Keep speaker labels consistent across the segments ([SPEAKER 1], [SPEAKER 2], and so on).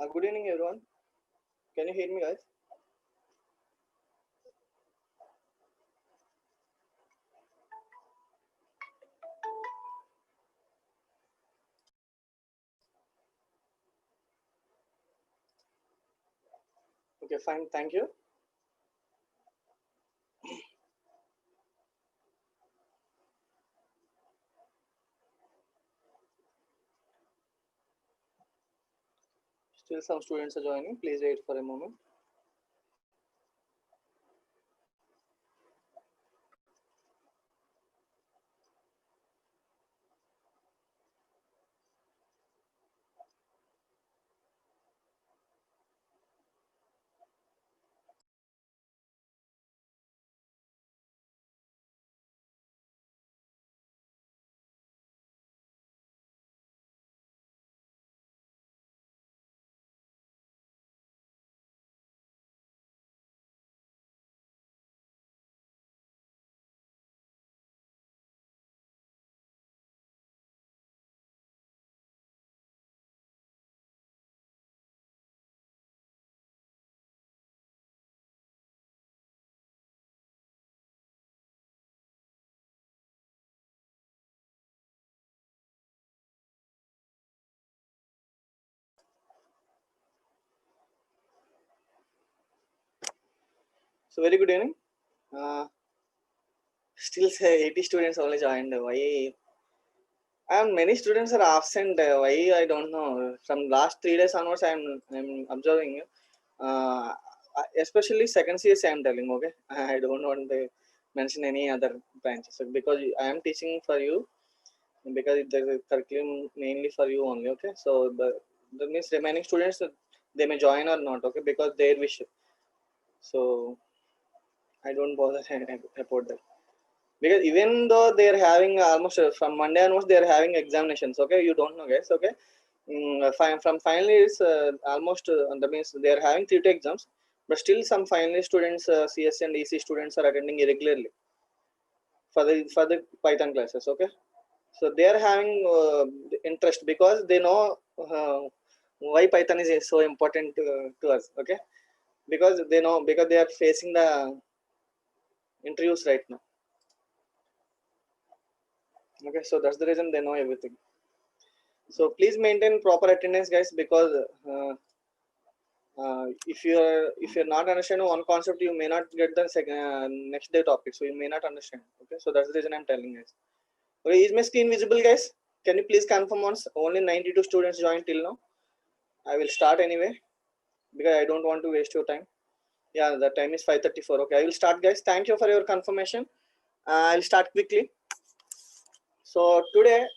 [SPEAKER 1] Good evening, everyone. Can you hear me, guys? Okay, fine. Thank you. Still, some students are joining. Please wait for a moment. So, very good evening. Uh, Still, say 80 students only joined. Why? And many students are absent. Why? I don't know. From last 3 days onwards, I'm observing. Uh, Especially second CS, I'm telling. Okay, I don't want to mention any other branches because I am teaching for you because the curriculum mainly for you only. Okay, so the means remaining students they may join or not. Okay, because their wish. So I don't bother about that because even though they are having almost from Monday onwards they are having examinations. Okay, you don't know, guys. Okay, from final years almost that means they are having 3 exams, but still some final year students, CS and EC students are attending irregularly for the Python classes. Okay, so they are having interest because they know why Python is so important to us. Okay, because they know because they are facing the interviews right now. Okay, so that's the reason they know everything. So please maintain proper attendance, guys, because if you're not understanding one concept, you may not get the next day topic. So you may not understand. Okay, so that's the reason I'm telling guys. Okay, is my screen visible, guys? Can you please confirm once? Only 92 students joined till now. I will start anyway because I don't want to waste your time. Yeah, the time is 5:34. Okay, I will start, guys. Thank you for your confirmation. I'll start quickly. So today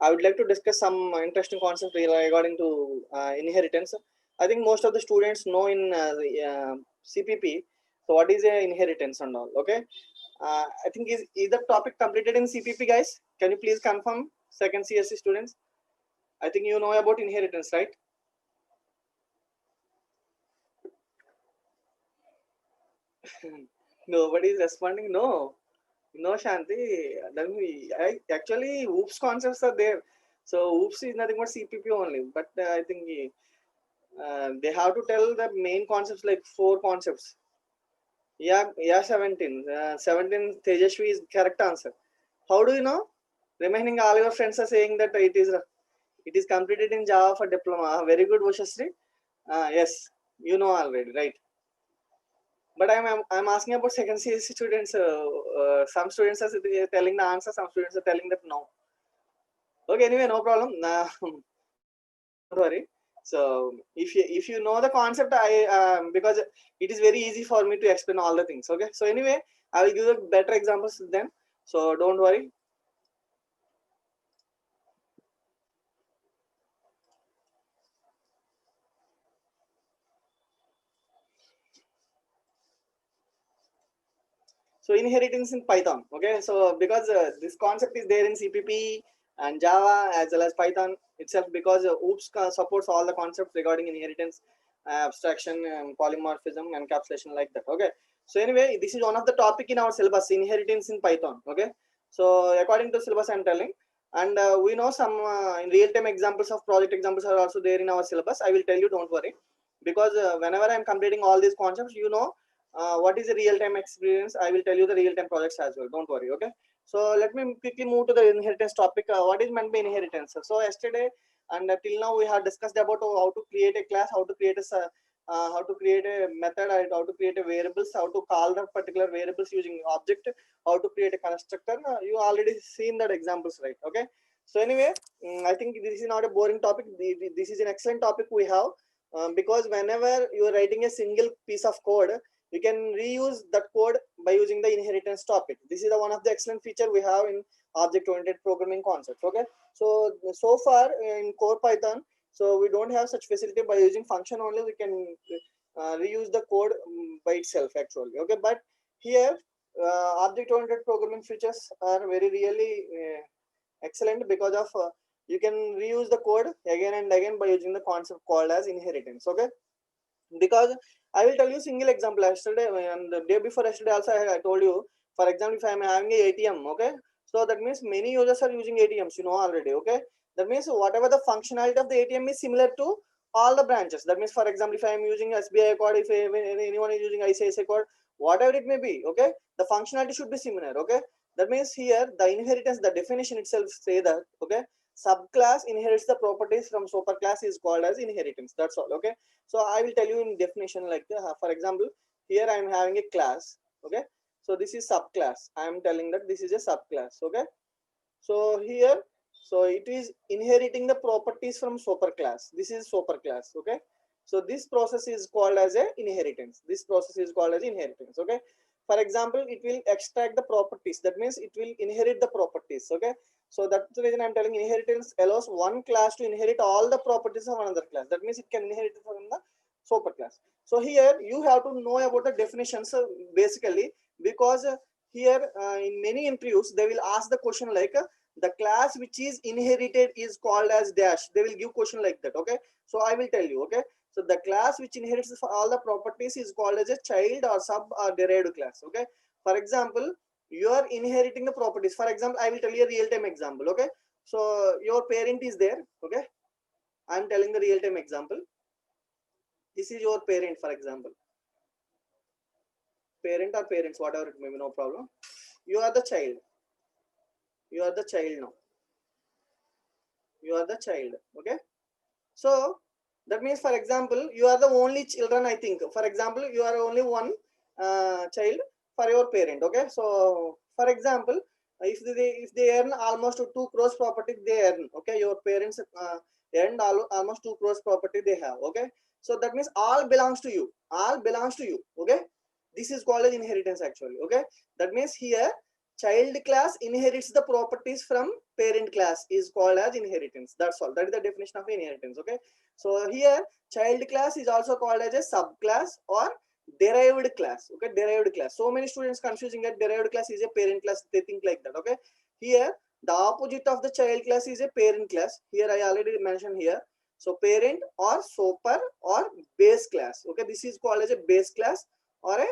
[SPEAKER 1] I would like to discuss some interesting concept regarding to inheritance. I think most of the students know in the CPP. So what is a inheritance and all? Okay. I think is the topic completed in CPP, guys? Can you please confirm? Second CSC students. I think you know about inheritance, right? Nobody is responding. No, no, Shanti. Actually, OOPS concepts are there. So OOPS is nothing but CPP only. But I think they have to tell the main concepts like 4 concepts. Yeah, yeah, 17. 17 Tejashvi is correct answer. How do you know? Remaining all your friends are saying that it is completed in Java for diploma. Very good, Ushasri. Yes, you know already, right? But I'm asking about second CSC students. Some students are telling the answer. Some students are telling that no. Okay, anyway, no problem. Don't worry. So if you know the concept, I because it is very easy for me to explain all the things. Okay, so anyway, I will give you better examples then. So don't worry. So inheritance in Python. Okay, so because this concept is there in CPP and Java as well as Python itself, because OOPS supports all the concepts regarding inheritance, abstraction, polymorphism, encapsulation, like that. Okay, so anyway, this is one of the topic in our syllabus, inheritance in Python. Okay, so according to syllabus, I'm telling. And we know some real-time examples of project examples are also there in our syllabus. I will tell you, don't worry, because whenever I'm completing all these concepts, you know what is a real-time experience. I will tell you the real-time projects as well, don't worry. Okay, so let me quickly move to the inheritance topic. What is meant by inheritance? So yesterday and till now we have discussed about how to create a class, how to create how to create a method, and how to create a variables, how to call the particular variables using object, how to create a constructor. You already seen that examples, right? Okay, so anyway, I think this is not a boring topic. This is an excellent topic we have, because whenever you are writing a single piece of code, you can reuse that code by using the inheritance topic. This is the one of the excellent feature we have in object oriented programming concepts. Okay, so far in core Python, so we don't have such facility. By using function only we can reuse the code by itself actually. Okay, but here object oriented programming features are very really excellent, because of you can reuse the code again and again by using the concept called as inheritance. Okay, because I will tell you single example. Yesterday and the day before yesterday also I told you, for example, if I am having a ATM, okay, so that means many users are using ATMs, you know already. Okay, that means whatever the functionality of the ATM is similar to all the branches. That means, for example, if I am using SBI code, if anyone is using ICICI code, whatever it may be, okay, the functionality should be similar. Okay, that means here the inheritance, the definition itself say that, okay, subclass inherits the properties from superclass is called as inheritance. That's all. Okay, so I will tell you in definition like for example, here I am having a class. Okay, so this is subclass. I am telling that this is a subclass. Okay, so here, so it is inheriting the properties from superclass. This is superclass. Okay, so this process is called as a inheritance. This process is called as inheritance. Okay, for example, it will extract the properties. That means it will inherit the properties. Okay, so that's the reason I'm telling inheritance allows one class to inherit all the properties of another class. That means it can inherit from the superclass. So here you have to know about the definitions basically, because here in many interviews they will ask the question like the class which is inherited is called as dash. They will give question like that. Okay, so I will tell you. Okay, so the class which inherits all the properties is called as a child or sub or derived class. Okay, for example, you are inheriting the properties. For example, I will tell you a real-time example. Okay, so your parent is there. Okay, I'm telling the real-time example. This is your parent, for example, parent or parents, whatever it may be, no problem. You are the child. You are the child now. You are the child. Okay, so that means, for example, you are the only children. I think, for example, you are only one child for your parent. Okay, so for example, if they earn almost 2 crores property, they earn. Okay, your parents earned almost 2 crores property they have. Okay, so that means all belongs to you. All belongs to you. Okay, this is called as inheritance actually. Okay, that means here child class inherits the properties from parent class is called as inheritance. That's all. That is the definition of inheritance. Okay, so here child class is also called as a subclass or derived class. Okay, derived class. So many students confusing that derived class is a parent class. They think like that. Okay, here the opposite of the child class is a parent class. Here I already mentioned here. So parent or super or base class. Okay, this is called as a base class or a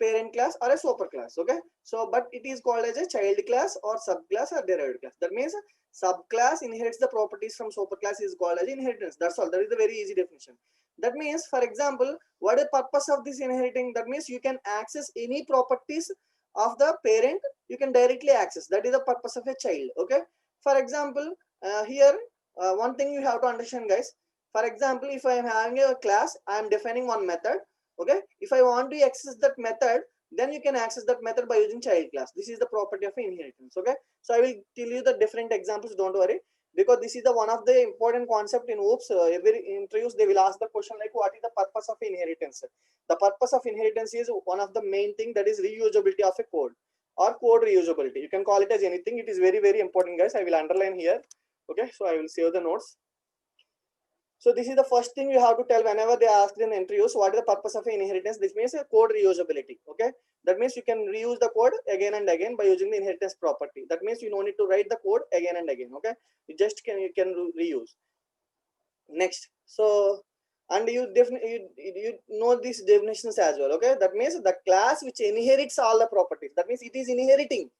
[SPEAKER 1] parent class or a super class. Okay, so but it is called as a child class or subclass or derived class. That means subclass inherits the properties from superclass is called as inheritance. That's all. That is a very easy definition. That means, for example, what is the purpose of this inheriting? That means you can access any properties of the parent, you can directly access. That is the purpose of a child. Okay, for example, here one thing you have to understand, guys. For example, if I am having a class, I am defining one method. Okay, if I want to access that method, then you can access that method by using child class. This is the property of inheritance. Okay, so I will tell you the different examples, don't worry, because this is the one of the important concept in OOPS. Every interviews they will ask the question like what is the purpose of inheritance. The purpose of inheritance is one of the main thing, that is reusability of a code or code reusability. You can call it as anything. It is very very important, guys. I will underline here. Okay, so I will save the notes. So this is the first thing you have to tell whenever they ask in interviews, what is the purpose of inheritance? This means a code reusability. Okay, that means you can reuse the code again and again by using the inheritance property. That means you don't need to write the code again and again. Okay, you can reuse. Next, so and you know these definitions as well. Okay, that means the class which inherits all the properties. That means it is inheriting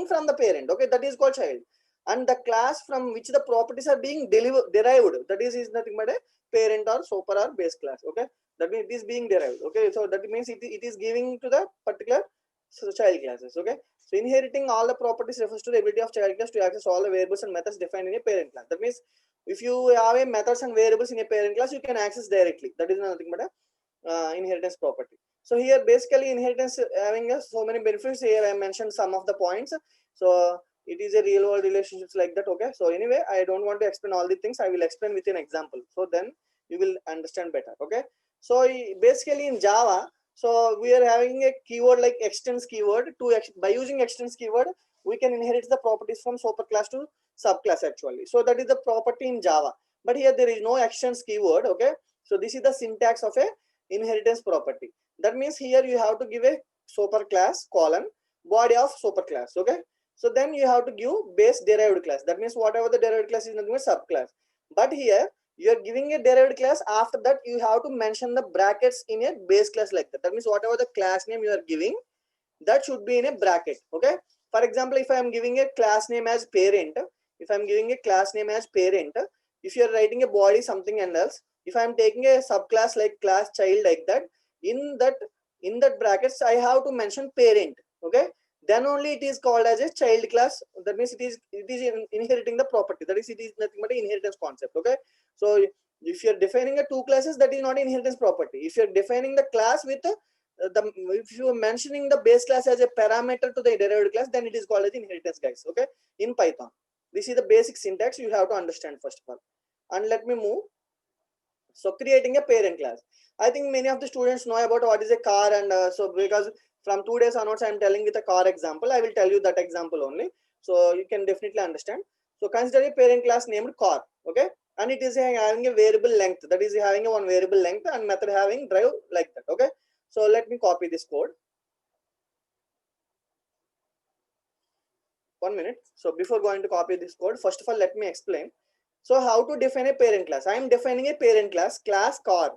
[SPEAKER 1] from the parent. Okay, that is called child. and the class from which the properties are being derived, that is nothing but a parent or super or base class. Okay, that means it is being derived. Okay, so that means it is giving to the particular child classes. Okay, so inheriting all the properties refers to the ability of child class to access all the variables and methods defined in a parent class. That means if you have a methods and variables in a parent class, you can access directly. That is nothing but a inheritance property. So here basically inheritance having so many benefits. Here I mentioned some of the points. So it is a real world relationships like that. Okay, so anyway, I don't want to explain all the things. I will explain with an example, so then you will understand better. Okay, so basically in Java, so we are having a keyword like extends keyword. By using extends keyword, we can inherit the properties from superclass to subclass actually. So that is the property in Java, but here there is no extends keyword. Okay, so this is the syntax of a inheritance property. That means here you have to give a superclass colon body of superclass. Okay, so then you have to give base derived class. That means whatever the derived class is nothing but subclass. But here you are giving a derived class. After that you have to mention the brackets in a base class like that. That means whatever the class name you are giving, that should be in a bracket. Okay, for example, if I am giving a class name as parent, if I am giving a class name as parent, if you are writing a body something and else, if I am taking a subclass like class child like that, in that brackets I have to mention parent. Okay, then only it is called as a child class. That means it is inheriting the property. That is, it is nothing but an inheritance concept. Okay, so if you are defining a two classes, that is not inheritance property. If you are defining the class with if you are mentioning the base class as a parameter to the derived class, then it is called as inheritance, guys. Okay, in Python, this is the basic syntax you have to understand first of all. And let me move. So creating a parent class, I think many of the students know about what is a car, and so because from 2 days onwards I am telling with a car example, I will tell you that example only, so you can definitely understand. So consider a parent class named car. Okay, and it is having a variable length, that is having a one variable length, and method having drive like that. Okay, so let me copy this code. 1 minute. So before going to copy this code, first of all let me explain. So how to define a parent class? I am defining a parent class car.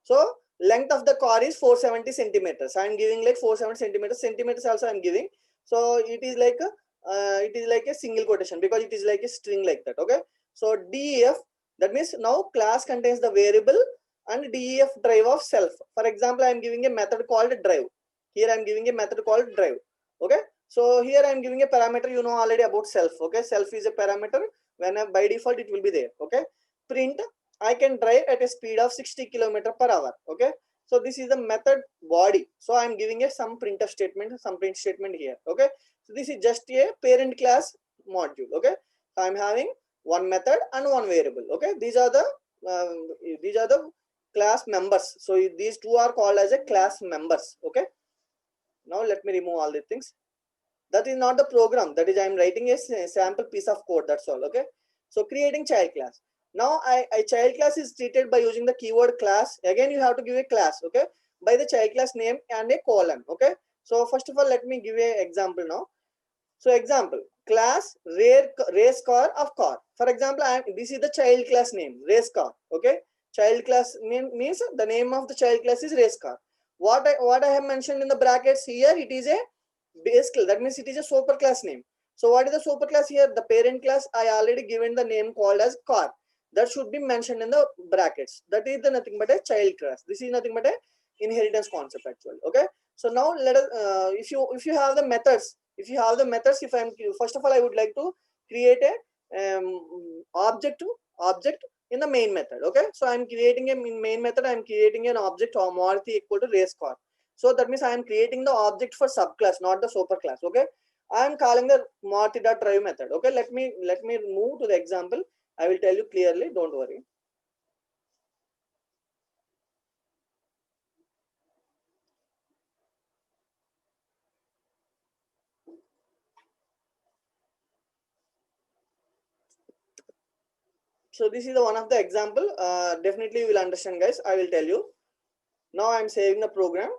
[SPEAKER 1] So length of the car is 470 centimeters. I am giving like 470 centimeters. Centimeters also I am giving. So it is like a single quotation because it is like a string like that. Okay. So def, that means now class contains the variable and def drive of self. For example, I am giving a method called drive. Here I am giving a method called drive. Okay. So here I am giving a parameter, you know already about self. Okay. Self is a parameter. When by default it will be there. Okay, print I can drive at a speed of 60 km/h. Okay, so this is the method body. So I am giving a some printf statement, some print statement here. Okay, so this is just a parent class module. Okay, so I am having one method and one variable. Okay, these are the class members. So these two are called as a class members. Okay, now let me remove all the things. That is not the program, that is I am writing a sample piece of code, that's all. Okay, so creating child class. Now I child class is treated by using the keyword class. Again you have to give a class. Okay, by the child class name and a colon. Okay, so first of all let me give a example now. So example, class race car of car. For example, this is the child class name, race car. Okay, child class name means the name of the child class is race car. What I have mentioned in the brackets here, it is a base class. That means it is a super class name. So what is the super class here? The parent class I already given the name called as car. That should be mentioned in the brackets. That is the nothing but a child class. This is nothing but a inheritance concept actually. Okay. So now let us if you have the methods, if I'm first of all I would like to create a object in the main method. Okay, so I'm creating a main method, I'm creating an object or Maruti equal to race car. So that means I am creating the object for subclass, not the superclass. Okay, I am calling the Maruti.drive method. Okay, let me move to the example. I will tell you clearly, don't worry. So this is the one of the example. Definitely you will understand, guys. I will tell you. Now I am saving the program.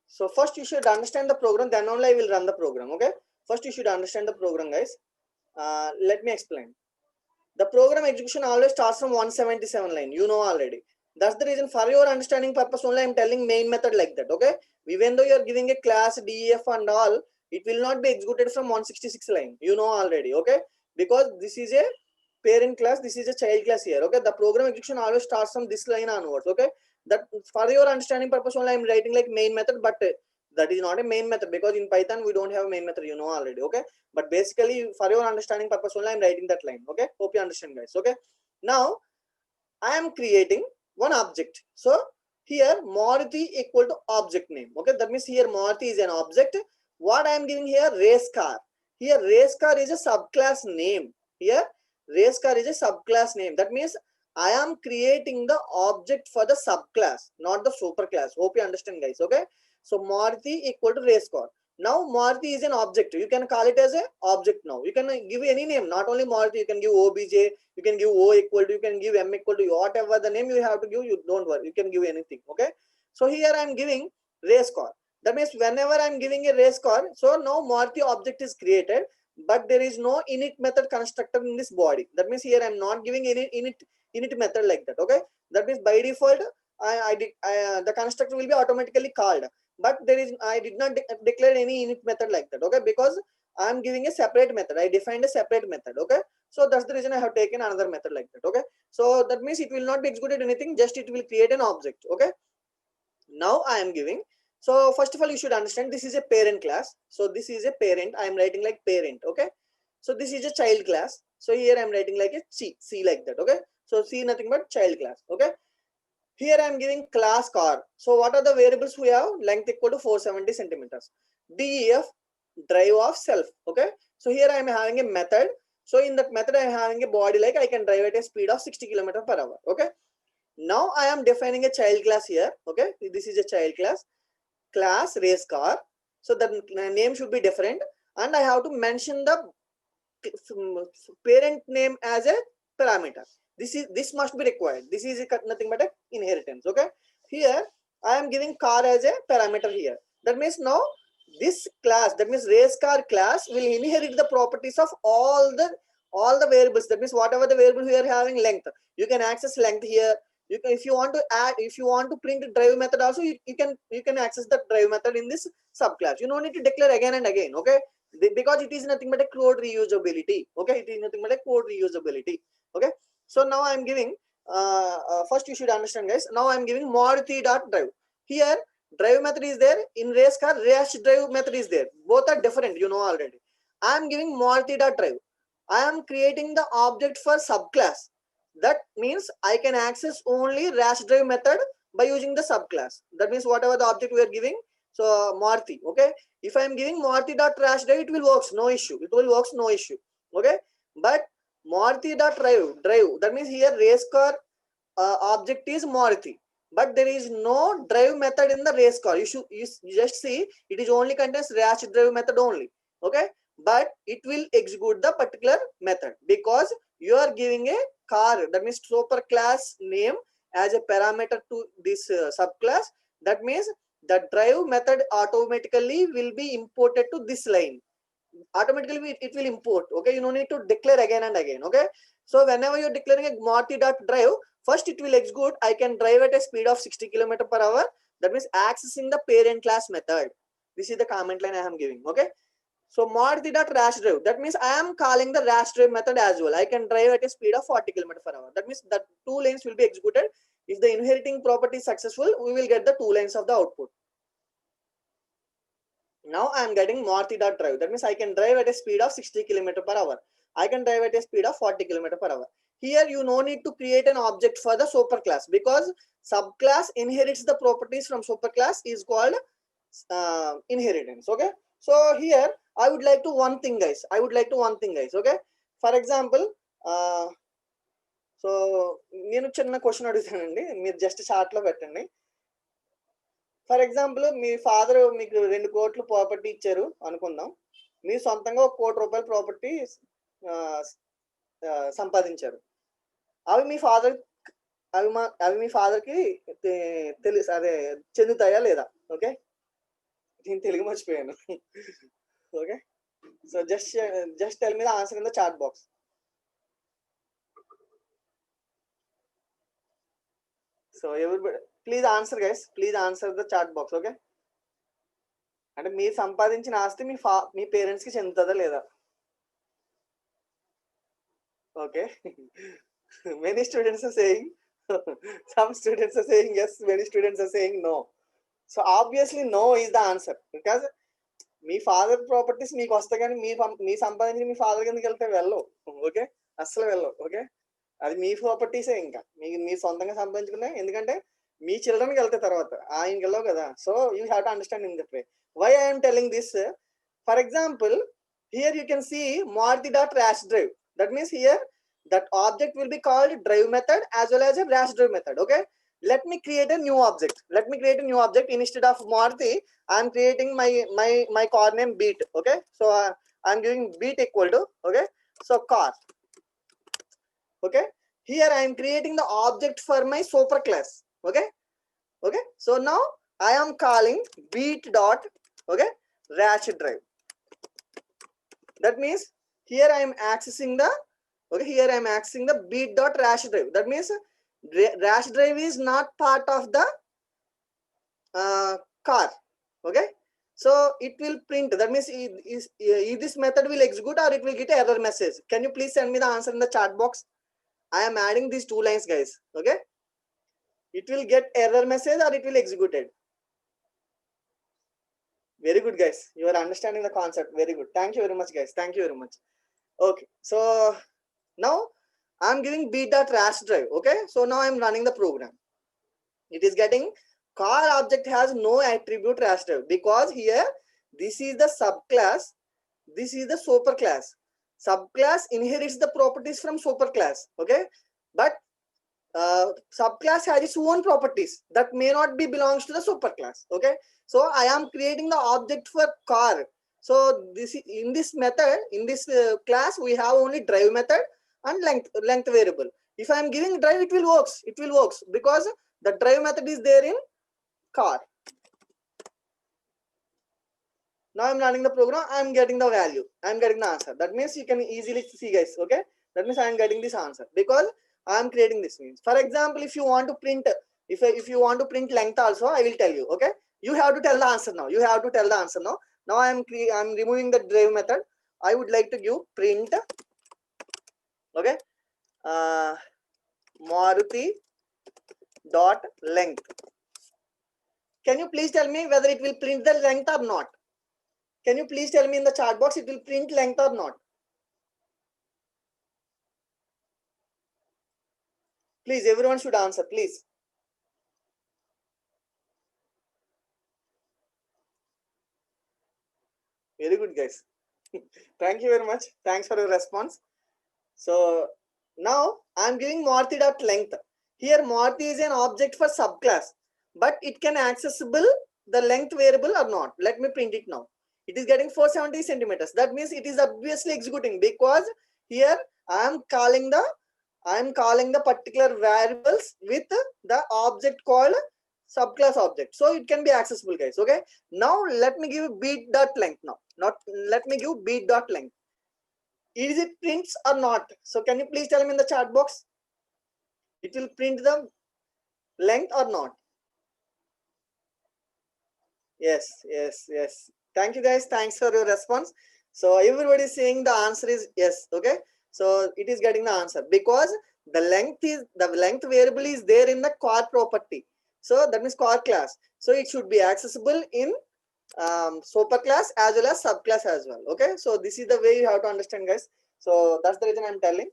[SPEAKER 1] So first you should understand the program, then only I will run the program. Okay, first you should understand the program, guys. Let me explain. The program execution always starts from 177 line, you know already. That's the reason, for your understanding purpose only, I'm telling main method like that. Okay, even though you're giving a class def and all, it will not be executed from 166 line, you know already. Okay, because this is a parent class, this is a child class here. Okay, the program execution always starts from this line onwards. Okay, that for your understanding purpose only, I'm writing like main method, but that is not a main method, because in Python we don't have a main method, you know already. Okay, but basically for your understanding purpose only, I'm writing that line. Okay, hope you understand, guys. Okay, now I am creating one object. So here Maruti equal to object name. Okay, that means here Maruti is an object. What I am giving here, race car. Here race car is a subclass name. Here race car is a subclass name. That means I am creating the object for the subclass, not the superclass. Hope you understand, guys. Okay, so Maruti equal to race car. Now Maruti is an object. You can call it as a object now. You can give any name, not only Maruti. You can give OBJ, you can give O equal to, you can give M equal to, whatever the name you have to give, you don't worry, you can give anything. Okay, so here I am giving race car. That means whenever I am giving a race car, so now Maruti object is created, but there is no init method constructor in this body. That means here I am not giving any init method like that. Okay, that means by default the constructor will be automatically called, but there is, I did not declare any init method like that. Okay, because I am giving a separate method, I defined a separate method. Okay, so that's the reason I have taken another method like that. Okay, so that means it will not be executed anything, just it will create an object. Okay, now I am giving, so first of all you should understand this is a parent class. So this is a parent, I am writing like parent. Okay, so this is a child class, so here I am writing like a c like that. Okay, so c nothing but child class. Okay, here I am giving class car. So what are the variables we have? Length equal to 470 centimeters. DEF, drive of self. Okay, so here I am having a method. So in that method I am having a body like I can drive at a speed of 60 kilometers per hour. Okay, now I am defining a child class here. Okay, this is a child class race car. So the name should be different, and I have to mention the parent name as a parameter. This must be required. This is nothing but a inheritance. Okay, here I am giving car as a parameter here. That means now this class, that means race car class, will inherit the properties of all the variables. That means whatever the variable we are having, length, you can access length here. You can, if you want to add, if you want to print drive method also, you can access the drive method in this subclass. You don't need to declare again and again. Okay, because it is nothing but a code reusability. Okay, it is nothing but a code reusability. Okay, so now I am giving first you should understand, guys. Now I am giving Maruti.drive. Here drive method is there, in race car rash drive method is there, both are different, you know already. I am giving Maruti.drive. I am creating the object for subclass. That means I can access only rash drive method by using the subclass. That means whatever the object we are giving, so Maruti. Okay, if I am giving Maruti.trash drive, it will works, no issue, it will works, no issue. Okay, but Maruti.drive, that means here race car object is Maruti, but there is no drive method in the race car. You just see it is only contains rash drive method only. Okay, but it will execute the particular method because you are giving a car, that means super class name, as a parameter to this subclass. That means the drive method automatically will be imported to this line. Automatically it will import. Okay, you don't need to declare again and again. Okay, so whenever you're declaring a Maruti.drive, first it will execute I can drive at a speed of 60 kilometers per hour. That means accessing the parent class method. This is the comment line I am giving. Okay, so Maruti.rash drive, that means I am calling the rash drive method as well. I can drive at a speed of 40 kilometers per hour. That means that two lanes will be executed. If the inheriting property is successful, we will get the two lanes of the output. Now I am getting Maruti.drive. That means I can drive at a speed of 60 kilometers per hour. I can drive at a speed of 40 kilometers per hour. Here you no need to create an object for the superclass because subclass inherits the properties from superclass is called inheritance. Okay. So here I would like to one thing, guys. Okay. For example, so నేను చిన్న question అడుగుతానండి, మీరు just చాట్లో పెట్టండి. For example me father మీకు 2 కోట్లు property ఇచ్చారు అనుకుందాం. మీరు సొంతంగా 1 కోటి రూపాయల ప్రాపర్టీ సంపాదించారు. అవి మీ ఫాదర్ అవి మీ ఫాదర్కి తెలుసు, అదే చెందుతాయా లేదా? ఓకే, నేను తెలుగు మర్చిపోయాను. Okay, so just tell me the answer in the chat box. So everybody, please answer guys. Please answer the chat box, okay? అంటే మీరు సంపాదించిన ఆస్తి మీ పేరెంట్స్కి చెందుతుందా లేదా? Okay. Many students are saying some students are saying yes, many students are saying no. So obviously no is the answer, because me father properties మీకు వస్తాయి కానీ మీ సంపాదించి మీ ఫాదర్ కిందకి వెళ్తే వెళ్ళవు. ఓకే, అస్సలు వెళ్ళవు. ఓకే, అది మీ ప్రాపర్టీసే, ఇంకా మీ సొంతంగా సంపాదించుకునే, ఎందుకంటే మీ చిల్డ్రన్కి వెళ్తే తర్వాత ఆయనకి వెళ్ళవు కదా. So you have to understand in the way. Why I'm telling this, for example here you can see maruti.rash drive. That means here that object will be called drive method as well as a rash drive method. Okay, let me create a new object. Instead of Maruti, I am creating my car name Beat. Okay, so I am giving Beat equal to, okay, so car. Okay, here I am creating the object for my super class. Okay, so now I am calling Beat dot, okay, rash drive. That means here I am accessing the, okay, here I am accessing the Beat dot rash drive. That means rash drive is not part of the car. Okay, so it will print. That means this method will execute or it will get error message. Can you please send me the answer in the chat box? I am adding these two lines guys. Okay, it will get error message or it will executed. Very good guys, you are understanding the concept. Very good, thank you very much guys, thank you very much. Okay, so now I'm giving Beat.rash drive. Okay, so now I'm running the program. It is getting car object has no attribute rash drive, because here this is the subclass, this is the superclass. Subclass inherits the properties from superclass. Okay, but subclass has its own properties that may not be belongs to the superclass. Okay, so I am creating the object for car. So this in this method, in this class we have only drive method and length variable. If I am giving drive, it will works because the drive method is there in car. Now I'm running the program, I'm getting the value, I'm getting the answer. That means you can easily see guys. Okay, that means I am getting this answer because I am creating this means. For example, if you want to print, if you want to print length also, I will tell you. Okay, you have to tell the answer now. Now I am removing the drive method. I would like to give print, okay, Maruti dot length. Can you please tell me whether it will print the length or not? Can you please tell me in the chat box, it will print length or not? Please, everyone should answer, please. Very good guys. Thank you very much, thanks for your response. So now I am giving Maruti.length. Here Maruti is an object for subclass, but it can accessible the length variable or not. Let me print it now. It is getting 470 centimeters. That means it is obviously executing, because here I am calling the particular variables with the object called subclass object, so it can be accessible guys. Okay, now let me give Beat.length. Now let me give Beat.length. Is it prints or not? So can you please tell me in the chat box, it will print the length or not? Yes. Thank you guys, thanks for your response. So everybody is saying the answer is yes. Okay, so it is getting the answer because the length variable is there in the car property. So that means car class, so it should be accessible in super class as well as subclass as well. Okay, so this is the way you have to understand guys. So that's the reason I'm telling.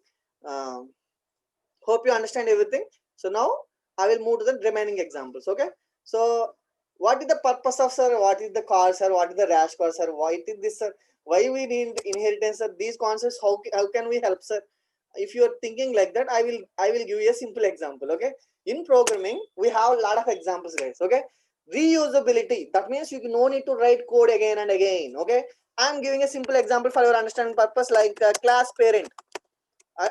[SPEAKER 1] Hope you understand everything. So now I will move to the remaining examples. Okay, so what is the purpose of, sir? What is the car, sir? What is the rash car, sir? Why is this, sir? Why we need inheritance, sir? These concepts, how can we help, sir? If you are thinking like that, I will give you a simple example. Okay, in programming we have a lot of examples guys. Okay, reusability, that means you no need to write code again and again. Okay, I'm giving a simple example for your understanding purpose, like class parent.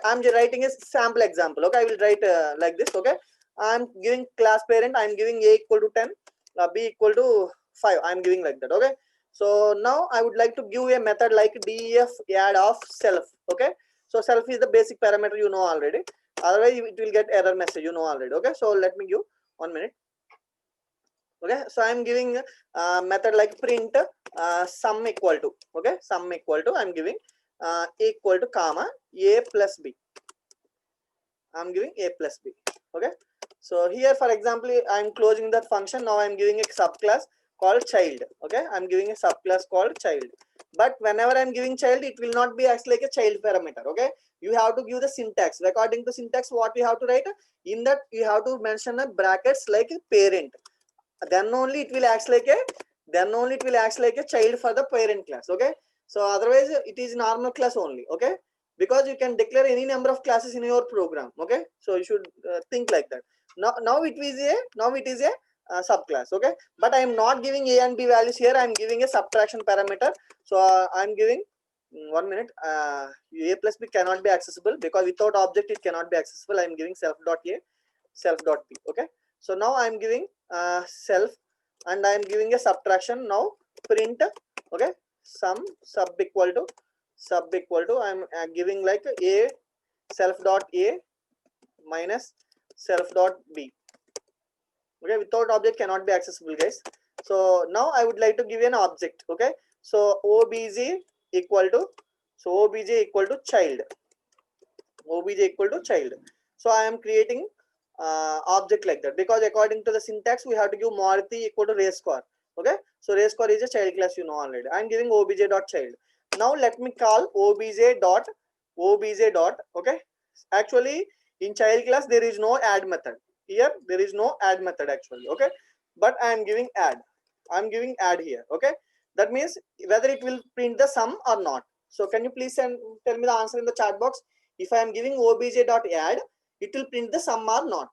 [SPEAKER 1] I'm writing a sample example. Okay, I will write like this. Okay, I'm giving class parent, I'm giving a equal to 10, b equal to 5. I'm giving like that. Okay, so now I would like to give a method like def add of self. Okay, so self is the basic parameter, you know already, otherwise it will get error message, you know already. Okay, so let me give 1 minute. Okay, so I'm giving a method like print sum equal to, okay, sum equal to, I'm giving equal to comma a plus b. I'm giving a plus b. Okay, so here for example I'm closing that function. Now I'm giving a subclass called child. Okay, I'm giving a subclass called child, but whenever I'm giving child, it will not be actually like a child parameter. Okay, you have to give the syntax. According to syntax, what we have to write in that, you have to mention a brackets like a parent. Then only it will act like a, then only it will act like a child for the parent class. Okay, so otherwise it is normal class only. Okay, because you can declare any number of classes in your program. Okay, so you should think like that. Now it is a, subclass. Okay, but I am not giving a and b values here. I am giving a subtraction parameter. So I am giving 1 minute. A plus b cannot be accessible because without object it cannot be accessible. I am giving self dot a, self dot b. Okay, so now I am giving self, and I am giving a subtraction. Now print, okay, sum sub equal to, I am giving like a self dot a minus self dot b. Okay, without object cannot be accessible, guys. So now I would like to give you an object. Okay, so obj equal to, so obj equal to child, obj equal to child. So I am creating object like that, because according to the syntax we have to give Maruti equal to race car. Okay, so race car is a child class, you know already. I am giving obj dot child. Now let me call obj dot, okay, actually in child class there is no add method. Here there is no add method actually. Okay, but I am giving add, I am giving add here. Okay, that means whether it will print the sum or not. So can you please tell me the answer in the chat box? If I am giving obj dot add, it will print the sum or not?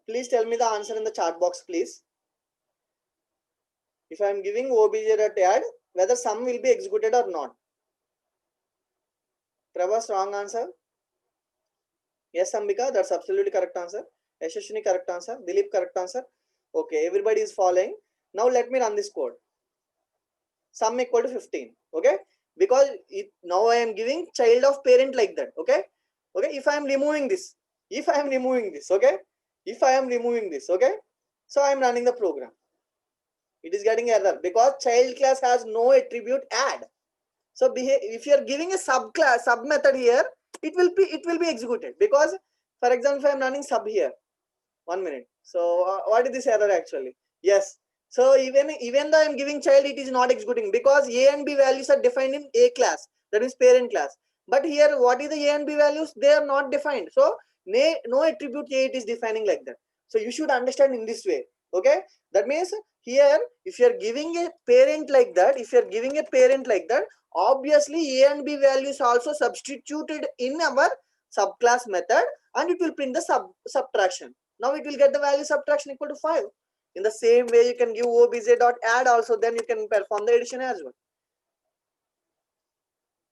[SPEAKER 1] Please tell me the answer in the chat box, please. If I am giving obj dot add, whether sum will be executed or not? Pravas, wrong answer. Yes, Ambika, that's absolutely correct answer. Yashashini, correct answer. Dilip, correct answer. Okay, everybody is following. Now let me run this code. Sum equal to 15. Okay, because now I am giving child of parent like that. Okay, okay. If I am removing this, okay, if I am removing this, okay, so I am running the program. It is getting error because child class has no attribute add. So if you are giving a subclass, sub method here, it will be executed. Because for example, if I am running sub here, 1 minute. So what is this error actually? Yes. So even though I am giving child, it is not executing because a and b values are defined in a class, that is parent class. But here, what is the a and b values? They are not defined. So no attribute a it is defining like that. So you should understand in this way. Okay. That means here, if you are giving a parent like that, obviously a and b values also substituted in our subclass method, and it will print the subtraction. Now it will get the value subtraction equal to 5. In the same way, you can give obj dot add also, then you can perform the addition as well.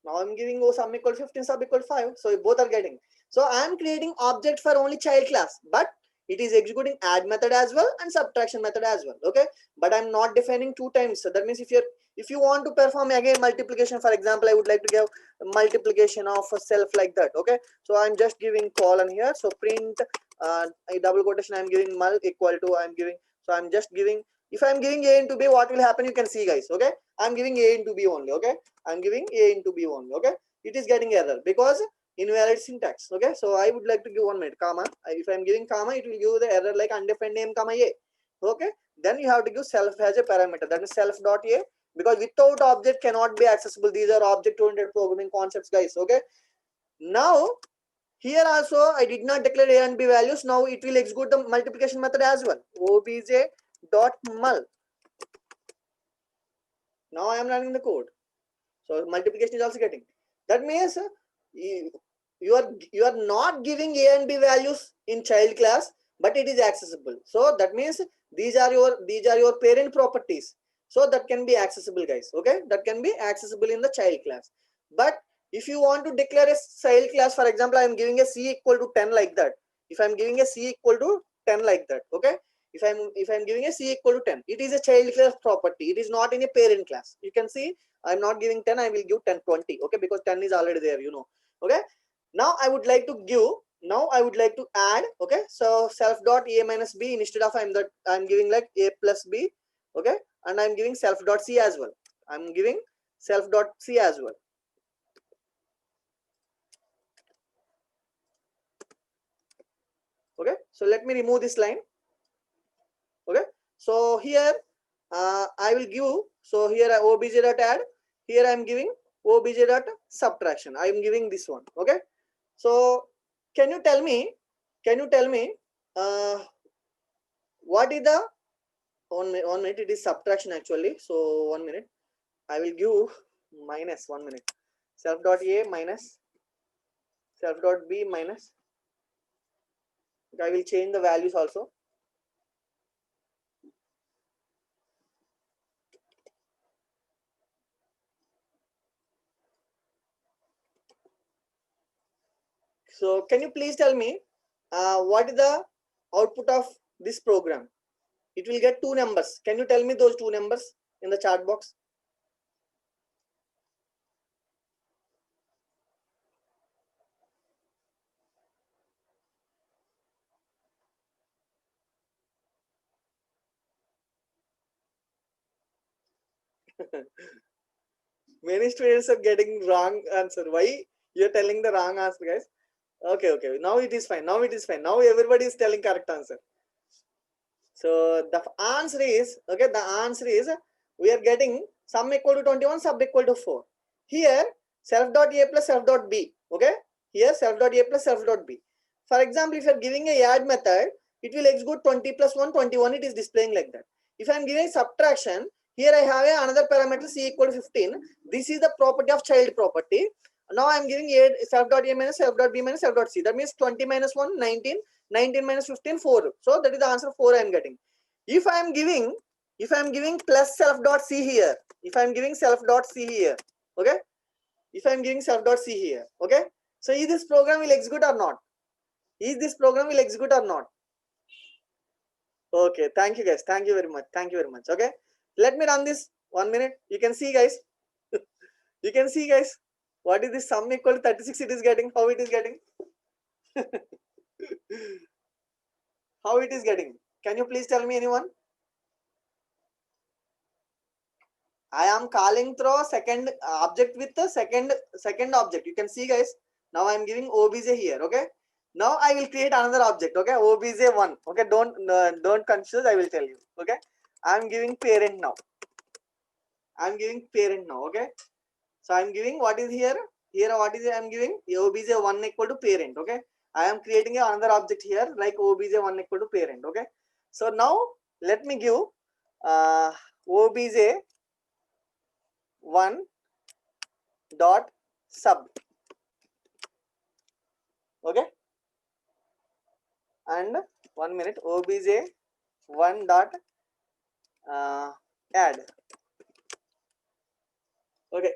[SPEAKER 1] Now I'm giving sum equal 15, sub equal 5. So both are getting. So I am creating object for only child class, but it is executing add method as well and subtraction method as well. Okay, but I'm not defining two times. So that means if you want to perform again multiplication, for example, I would like to give multiplication of a self like that. Okay, so I'm just giving colon here. So print a double quotation. I'm giving mul equal to, I'm giving. So I'm just giving. If I'm giving a into b, what will happen? You can see, guys. Okay, I'm giving a into b only. Okay, I'm giving a into b only. Okay, it is getting error because invalid syntax. Okay, so I would like to give 1 minute comma. If I'm giving comma, it will give the error like undefined name comma a. Okay, then you have to give self as a parameter, that is self dot a, because without object cannot be accessible. These are object oriented programming concepts, guys. Okay, now here also I did not declare a and b values. Now it will execute the multiplication method as well, obj dot mul. Now I am running the code, so multiplication is also getting. That means you are not giving a and b values in child class, but it is accessible. So that means these are your parent properties, so that can be accessible, guys. Okay, that can be accessible in the child class. But if you want to declare a child class, for example, I am giving a c equal to 10 like that. If I am giving a c equal to 10 like that, okay, if I'm giving a c equal to 10, it is a child class property. It is not in a parent class. You can see I'm not giving 10, I will give 10 20. Okay, because 10 is already there, you know. Okay, Now I would like to give, now I would like to add, okay, so self dot a minus b, instead of I'm giving like a plus b, okay, and I'm giving self dot c as well. I'm giving self dot c as well. Okay, so let me remove this line. Okay, so here I will give, so here obj dot add, here I am giving obj dot subtraction. I am giving this one. Okay, so can you tell me, can you tell me what is the, one minute, it is subtraction actually, so 1 minute, I will give minus, 1 minute, self dot a minus self dot b minus, I will change the values also. So can you please tell me what is the output of this program? It will get two numbers. Can you tell me those two numbers in the chat box? Many students are getting wrong answer. Why you're telling the wrong answer, guys? Okay, okay. Now it is fine. Now it is fine. Now everybody is telling correct answer. So the answer is, okay, the answer is we are getting sum equal to 21, sub equal to 4. Here self dot a plus self dot b. Okay, here self dot a plus self dot b. For example, if you are giving a add method, it will execute 20 plus 1, 21. It is displaying like that. If I am giving subtraction, here I have another parameter c equal to 15. This is the property of child property. Now I am giving a self dot a minus self dot b minus self dot c. That means 20 minus 1, 19. 19 minus 15, 4. So that is the answer 4 I am getting. If I am giving, if I am giving plus self dot c here, if I am giving self dot c here, okay, if I am giving self dot c here, okay, so is this program will execute or not? Is this program will execute or not? Okay, thank you guys, thank you very much, thank you very much. Okay, let me run this 1 minute. You can see guys, you can see guys, what is this sum equal to 36 it is getting, how it is getting. How it is getting, can you please tell me anyone? I am calling through second object with the second object. You can see guys. Now I am giving obj here. Okay. Now I will create another object. Okay. obj1. Okay. Don't confuse. I will tell you. Okay. I am giving parent now. I am giving parent now. Okay. So I am giving what is here. Here what is I am giving obj1 equal to parent. Okay. I am creating another object here like obj1 equal to parent. Okay. So now let me give obj1 dot sub, okay, and 1 minute obj1 dot add. Okay,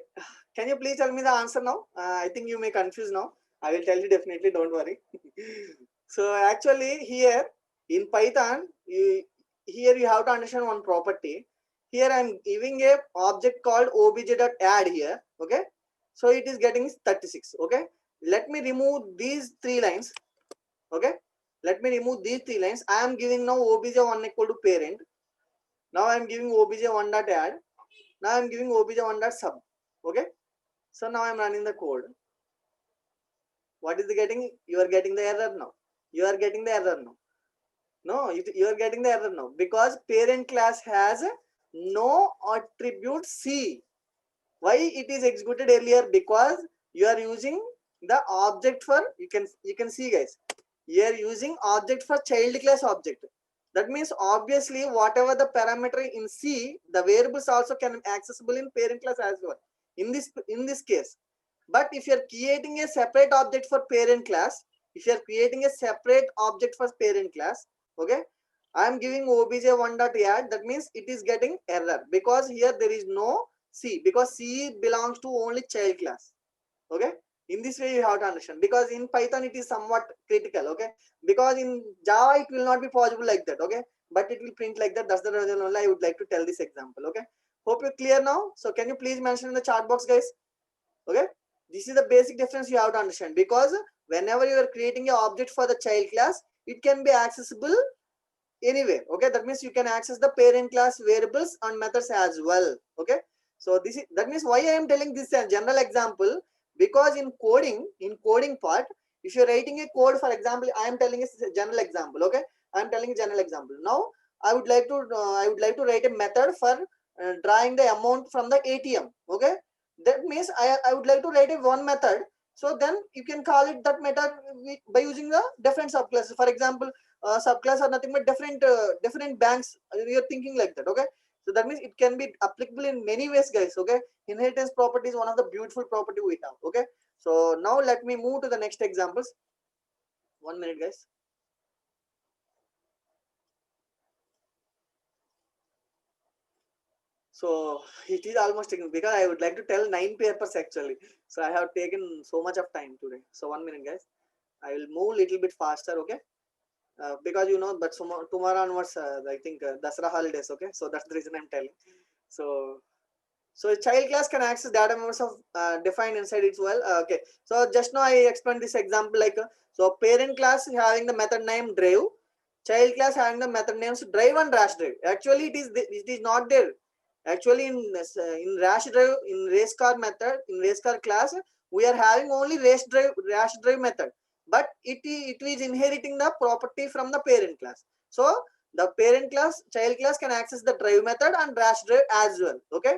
[SPEAKER 1] can you please tell me the answer now? I think you may confuse now. I will tell you definitely, don't worry. So actually here in Python, here you have to understand one property. Here I am giving a object called obj.add here. Okay, so it is getting 36. Okay, let me remove these three lines. Okay, let me remove these three lines. I am giving now obj1 equal to parent. Now I am giving obj1 dot add. Now I am giving obj1 dot sub. Okay, so now I am running the code. What is the getting? You are getting the error now. You are getting the error now. No, you are getting the error now because parent class has no attribute C. Why it is executed earlier? Because you are using the object for, you can see guys, you are using object for child class object. That means obviously whatever the parameter in C, the variables also can be accessible in parent class as well in this case. But if you are creating a separate object for parent class, if you are creating a separate object for parent class, okay, I am giving obj1 dot add. That means it is getting error because here there is no C, because C belongs to only child class. Okay, in this way you have to understand, because in Python it is somewhat critical. Okay, because in Java it will not be possible like that. Okay, but it will print like that. That's the reason only I would like to tell this example. Okay, hope you're clear now. So can you please mention in the chat box guys? Okay,
[SPEAKER 2] This is the basic difference you have to understand, because whenever you are creating an object for the child class, it can be accessible anywhere. Okay, that means you can access the parent class variables and methods as well. Okay, so this is, that means why I am telling this a general example, because in coding part, if you're writing a code, for example, I am telling a general example. Okay, I am telling a general example. Now I would like to write a method for drawing the amount from the ATM. Okay, that means I would like to write a one method. So then you can call it that method by using the different subclasses. For example, subclass are nothing but different banks. You're thinking like that. Okay, so that means it can be applicable in many ways, guys. Okay, inheritance property is one of the beautiful property we have. Okay, so now let me move to the next examples. 1 minute, guys. So it is almost taken, because I would like to tell 9 papers actually. So I have taken so much of time today. So 1 minute, guys. I will move little bit faster. Okay, because you know, but tomorrow onwards, I think Dasra holidays. Okay, so that's the reason I'm telling. So a child class can access data members of defined inside its well. Okay, so just now I explained this example like so parent class having the method name drive, child class having the method names drive and rash drive. Actually, it is not there. Actually, in rash drive, in race car method, in race car class, we are having only rash drive method, but it is inheriting the property from the parent class. So the parent class, child class can access the drive method and rash drive as well. Okay,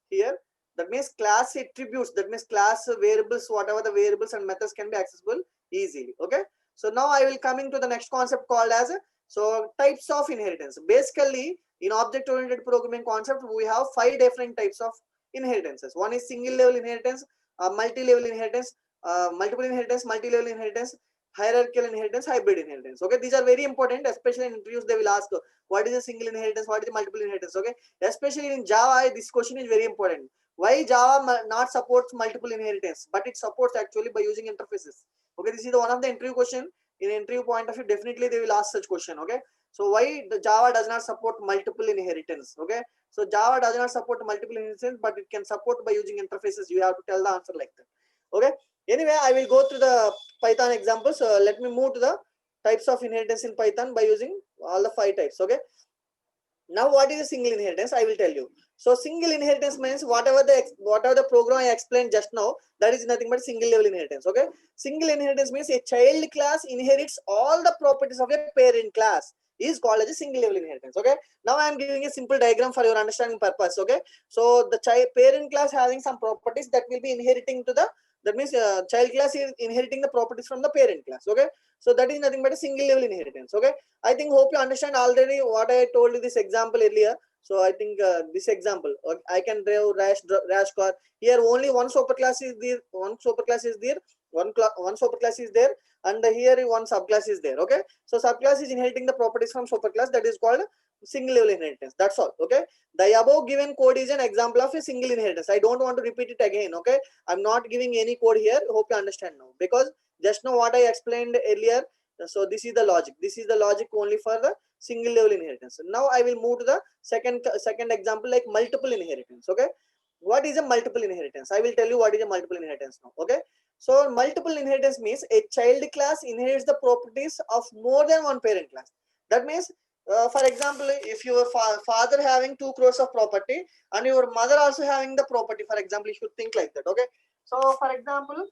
[SPEAKER 2] here, that means class attributes, that means class variables, whatever the variables and methods can be accessible easily. Okay, so now I will coming to the next concept called as so types of inheritance. Basically, in object oriented programming concept, we have 5 different types of inheritances. One is single level inheritance, multi-level inheritance, multiple inheritance, multi-level inheritance, hierarchical inheritance, hybrid inheritance. Okay, these are very important, especially in interviews they will ask what is a single inheritance, what is the multiple inheritance. Okay, especially in Java, this question is very important. Why Java not supports multiple inheritance, but it supports actually by using interfaces. Okay, this is the one of the interview question. In interview point of view, definitely they will ask such question. Okay, so why the Java does not support multiple inheritance? Okay, so Java does not support multiple inheritance, but it can support by using interfaces. You have to tell the answer like that. Okay, anyway, I will go through the Python examples. Let me move to the types of inheritance in Python by using all the 5 types. Okay, now what is a single inheritance? I will tell you. So single inheritance means whatever the program I explained just now, that is nothing but single level inheritance. Okay, single inheritance means a child class inherits all the properties of a parent class, is called as a single level inheritance. Okay, now I am giving a simple diagram for your understanding purpose. Okay, so the child parent class having some properties that will be inheriting to the, that means child class is inheriting the properties from the parent class. Okay, so that is nothing but a single level inheritance. Okay, I think hope you understand already what I told you this example earlier. So I think this example, I can draw rash car. Here only one superclass is there, one superclass is there, and here one subclass is there. Okay, so subclass is inheriting the properties from superclass, that is called single level inheritance. That's all. Okay, the above given code is an example of a single inheritance. I don't want to repeat it again. Okay, I'm not giving any code here. Hope you understand now, because just now what I explained earlier, so this is the logic. This is the logic only for the single level inheritance. Now I will move to the second example, like multiple inheritance. Okay, what is a multiple inheritance? I will tell you what is a multiple inheritance now. Okay, so multiple inheritance means a child class inherits the properties of more than one parent class. That means for example, if your father having 2 crores of property and your mother also having the property, for example, you should think like that. Okay, so uh, for example,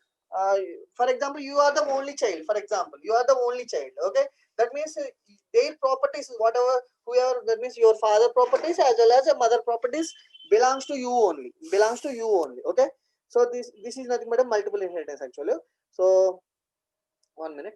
[SPEAKER 2] you are the only child. For example, you are the only child. Okay, that means their properties, whatever, whoever, that means your father properties as well as your mother properties belongs to you only. Belongs to you only. Okay, so this is nothing but a multiple inheritance actually. So 1 minute.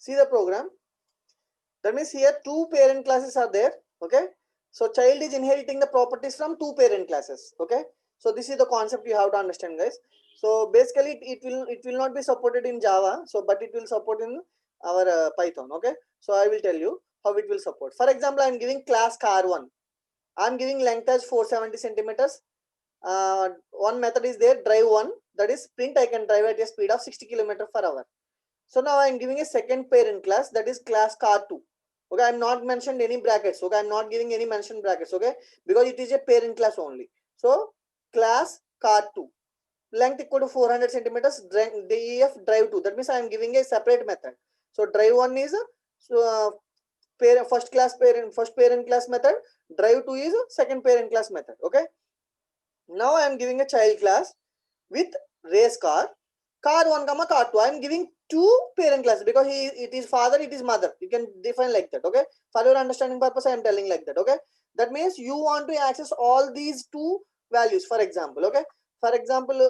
[SPEAKER 2] See the program. That means here two parent classes are there. Okay. So child is inheriting the properties from two parent classes. Okay. So this is the concept you have to understand, guys. So basically it will not be supported in Java. So but it will support in our Python. Okay. So I will tell you how it will support. For example, I am giving class car1. I am giving length as 470 centimeters. One method is there, drive one, that is print I can drive at a speed of 60 kilometers per hour. So now I am giving a second parent class, that is class car2. Okay, I'm not mentioned any brackets. Okay, I'm not giving any mention brackets. Okay, because it is a parent class only. So class car2, length equal to 400 centimeters, def drive 2. That means I am giving a separate method. So drive 1 is first parent class method, drive 2 is second parent class method. Okay, now I am giving a child class with race car, car1 comma car2. I am giving two parent classes because it is father, it is mother. You can define like that. Okay, for your understanding purpose I am telling like that. Okay, that means you want to access all these two values, for example. Okay, for example,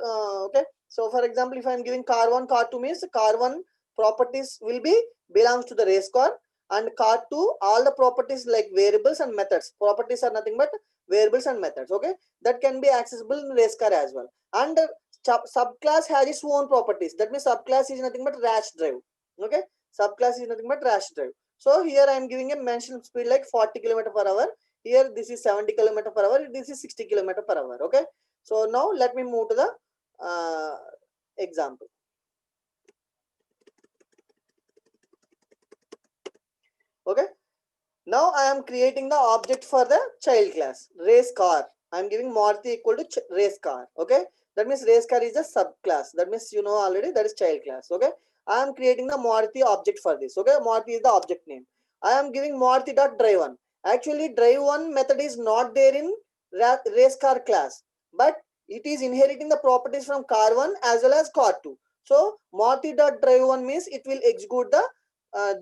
[SPEAKER 2] okay, so for example, if I am giving car1 car2 means car1 properties will be belongs to the race car, and car2 all the properties like variables and methods. Properties are nothing but variables and methods. Okay, that can be accessible in race car as well. And subclass has its own properties. That means subclass is nothing but rash drive. Okay, subclass is nothing but rash drive. So here I am giving a mentioned speed like 40 km per hour. Here this is 70 km per hour. This is 60 km per hour. Okay, so now let me move to the example. Okay, now I am creating the object for the child class, race car. I am giving Maruti equal to race car. Okay, that means race car is a subclass. That means you know already that is child class. Okay, I am creating the Maruti object for this. Okay, Maruti is the object name. I am giving Maruti dot drive one. Actually, drive one method is not there in race car class, but it is inheriting the properties from car one as well as car two. So Maruti dot drive one means it will execute the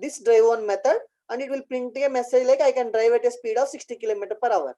[SPEAKER 2] this drive one method, and it will print a message like I can drive at a speed of 60 km per hour.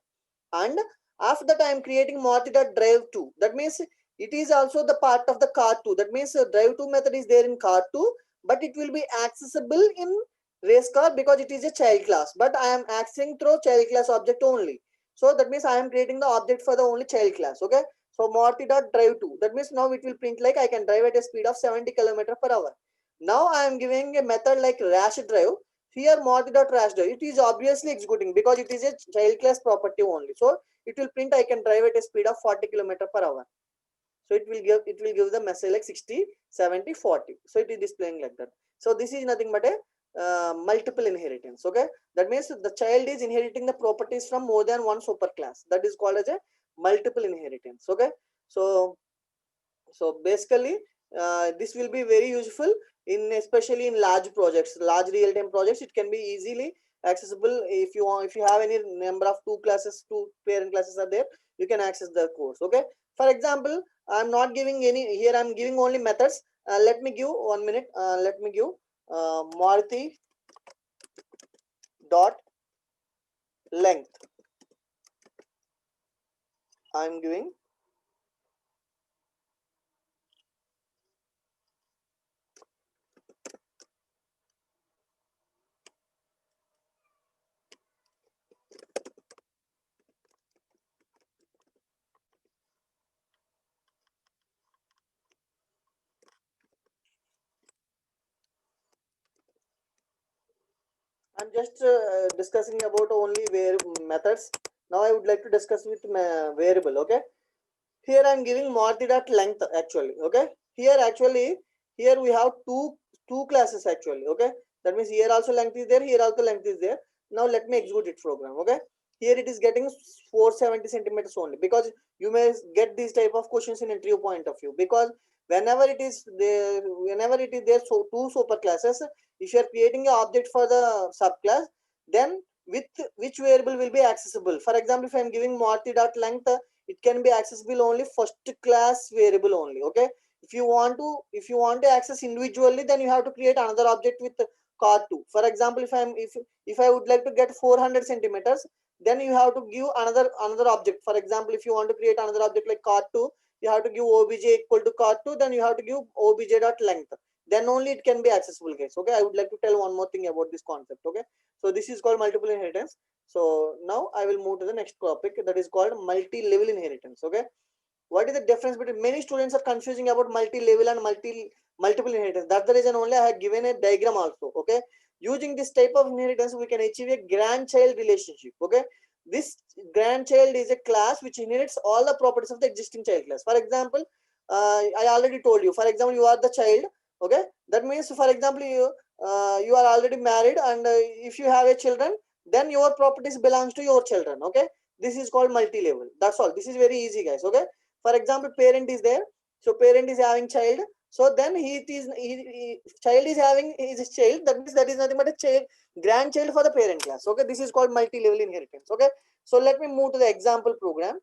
[SPEAKER 2] And after that I am creating Maruti drive 2. That means it is also the part of the car 2. That means drive 2 method is there in car 2, but it will be accessible in race car because it is a child class. But I am accessing through child class object only. So that means I am creating the object for the only child class. Okay. So Maruti drive 2. That means now it will print like I can drive at a speed of 70 km per hour. Now I am giving a method like rash drive. Here Maruti.rash drive, it is obviously executing because it is a child class property only. So it will print I can drive at a speed of 40 km per hour. So it will give the message like 60, 70, 40. So it is displaying like that. So this is nothing but a multiple inheritance. Okay, that means the child is inheriting the properties from more than one superclass. That is called as a multiple inheritance. Okay, so basically this will be very useful in especially in large projects, large real-time projects. It can be easily accessible. If you want, if you have any number of two parent classes are there, you can access the course. Okay, for example, I'm not giving any here, I'm giving only methods. Let me give 1 minute. Let me give Maruti dot length. I'm giving I'm just discussing about only methods. Now I would like to discuss with variable. Okay, here I'm giving Maruti dot length actually. Okay, here actually here we have two classes actually. Okay, that means here also length is there, here also length is there. Now let me execute it program. Okay, here it is getting 470 centimeters only because you may get these type of questions in interview point of view, because whenever it is there so two super classes, if you are creating an object for the subclass, then with which variable will be accessible. For example, if I am giving Maruti dot length, it can be accessible only first class variable only. Okay, if you want to access individually, then you have to create another object with car2. For example, if I would like to get 400 centimeters, then you have to give another object. For example, if you want to create another object like car2, you have to give obj equal to car2, then you have to give obj dot length. then only it can be accessible, guys. Okay, I would like to tell one more thing about this concept. Okay, so this is called multiple inheritance. So now I will move to the next topic, that is called multi-level inheritance. Okay, what is the difference between, many students are confusing about multi-level and multiple inheritance. That's the reason only I have given a diagram also. Okay, using this type of inheritance we can achieve a grandchild relationship. Okay, this grandchild is a class which inherits all the properties of the existing child class. For example, I already told you, for example, you are the child. Okay, that means, for example, you are already married, and if you have a children, then your properties belongs to your children. Okay, this is called multi-level. That's all. This is very easy, guys. Okay, for example, parent is there, so parent is having child, so then child is having his child, that means that is nothing but a child, grandchild for the parent class. Okay, this is called multi-level inheritance. Okay, so let me move to the example program.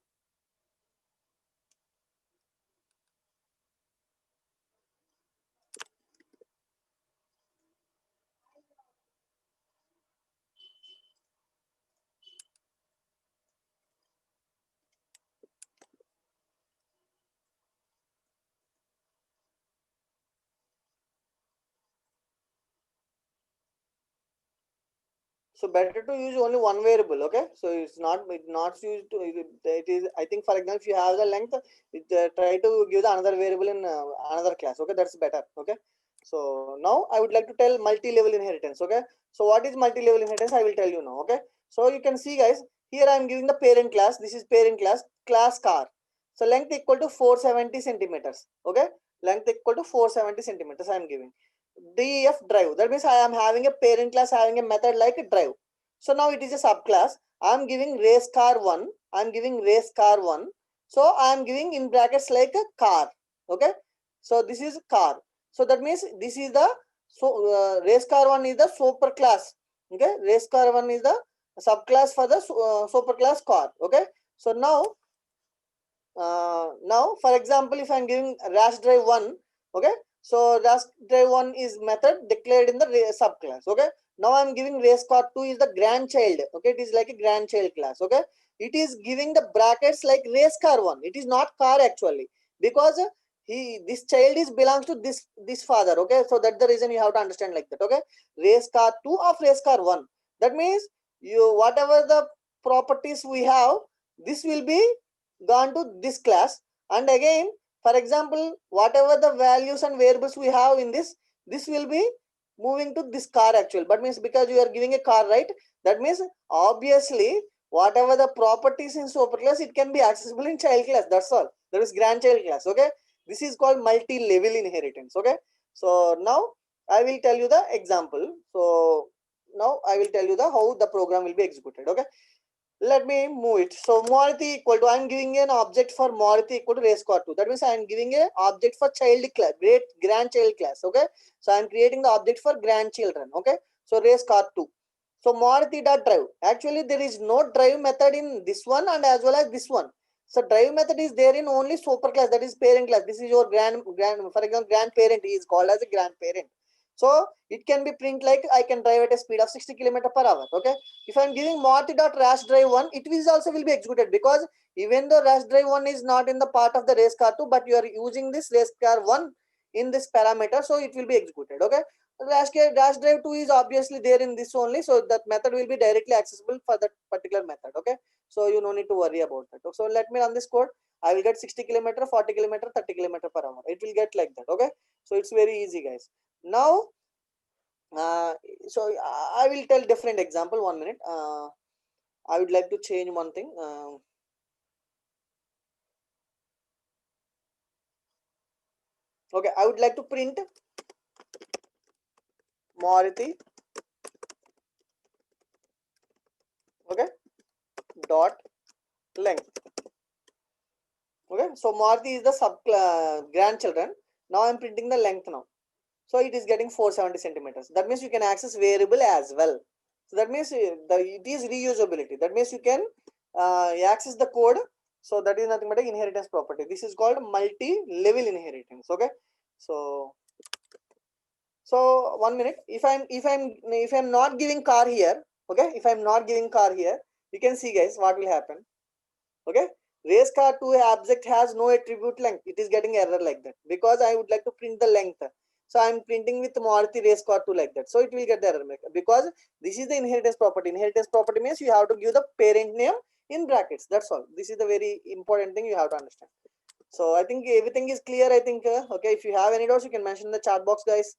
[SPEAKER 2] So better to use only one variable. Okay, so it's not used to it is, I think, for example, if you have the length, try to give the another variable in another class. Okay, that's better. Okay, so now I would like to tell multi-level inheritance. Okay, so what is multi-level inheritance, I will tell you now. Okay, so you can see, guys, here I am giving the parent class. This is parent class car. So length equal to 470 centimeters. Okay, length equal to 470 centimeters I am giving. DEF drive. That means I am having a parent class having a method like a drive. So now it is a subclass. I am giving race car 1. I am giving race car 1. So I am giving in brackets like a car. Okay. So this is car. So that means this is the, so race car 1 is the super class. Okay. Race car 1 is the subclass for the super class car. Okay. So now for example, if I'm giving rash drive 1, okay, so rash drive 1 is method declared in the subclass. Okay, now I'm giving race car 2 is the grandchild. Okay, it is like a grandchild class. Okay, it is giving the brackets like race car 1. It is not car actually, because this child is belongs to this father. Okay, so that's the reason you have to understand like that. Okay, race car 2 of race car 1, that means you, whatever the properties we have, this will be gone to this class. And again, for example, whatever the values and variables we have in this will be moving to this car actual, but means because you are giving a car, right? That means obviously whatever the properties in super class, it can be accessible in child class. That's all. That is grandchild class. Okay, this is called multi-level inheritance. Okay, so now I will tell you the example. So now I will tell you the how the program will be executed. Okay, let me move it. So Maruti equal to, I'm giving an object for Maruti equal to race car 2. That means I'm giving a object for child class, great grandchild class. Okay, so I'm creating the object for grandchildren. Okay, so race car 2. So Maruti dot drive. Actually, there is no drive method in this one and as well as this one. So drive method is there in only super class, that is parent class. This is your grand, for example, grandparent is called as a grandparent. So it can be print like I can drive at a speed of 60 km per hour. Okay, if I'm giving Maruti.rash drive 1, it will also will be executed, because even though rash drive 1 is not in the part of the race car 2, but you are using this race car 1 in this parameter, so it will be executed. Okay, dash drive 2 is obviously there in this only, so that method will be directly accessible for that particular method. Okay, so you no need to worry about that. So let me run this code. I will get 60 km, 40 km, 30 km per hour. It will get like that. Okay, so it's very easy, guys. Now uh, so I will tell different example. 1 minute. I would like to change one thing. Okay, I would like to print Maruti. Okay, dot length. Okay, so Maruti is the sub grandchildren. Now I'm printing the length now. So it is getting 470 centimeters. That means you can access variable as well. So that means it is reusability. That means you can access the code. So that is nothing but an inheritance property. This is called multi-level inheritance. Okay, so 1 minute. If I'm not giving car here, okay, if I'm not giving car here, you can see, guys, what will happen. Okay, race car 2 object has no attribute length. It is getting error like that, because I would like to print the length. So I'm printing with Maruti race car 2 like that. So it will get the error because this is the inheritance property. Inheritance property means you have to give the parent name in brackets. That's all. This is the very important thing you have to understand. So I think everything is clear. I think okay. If you have any doubts, you can mention in the chat box, guys.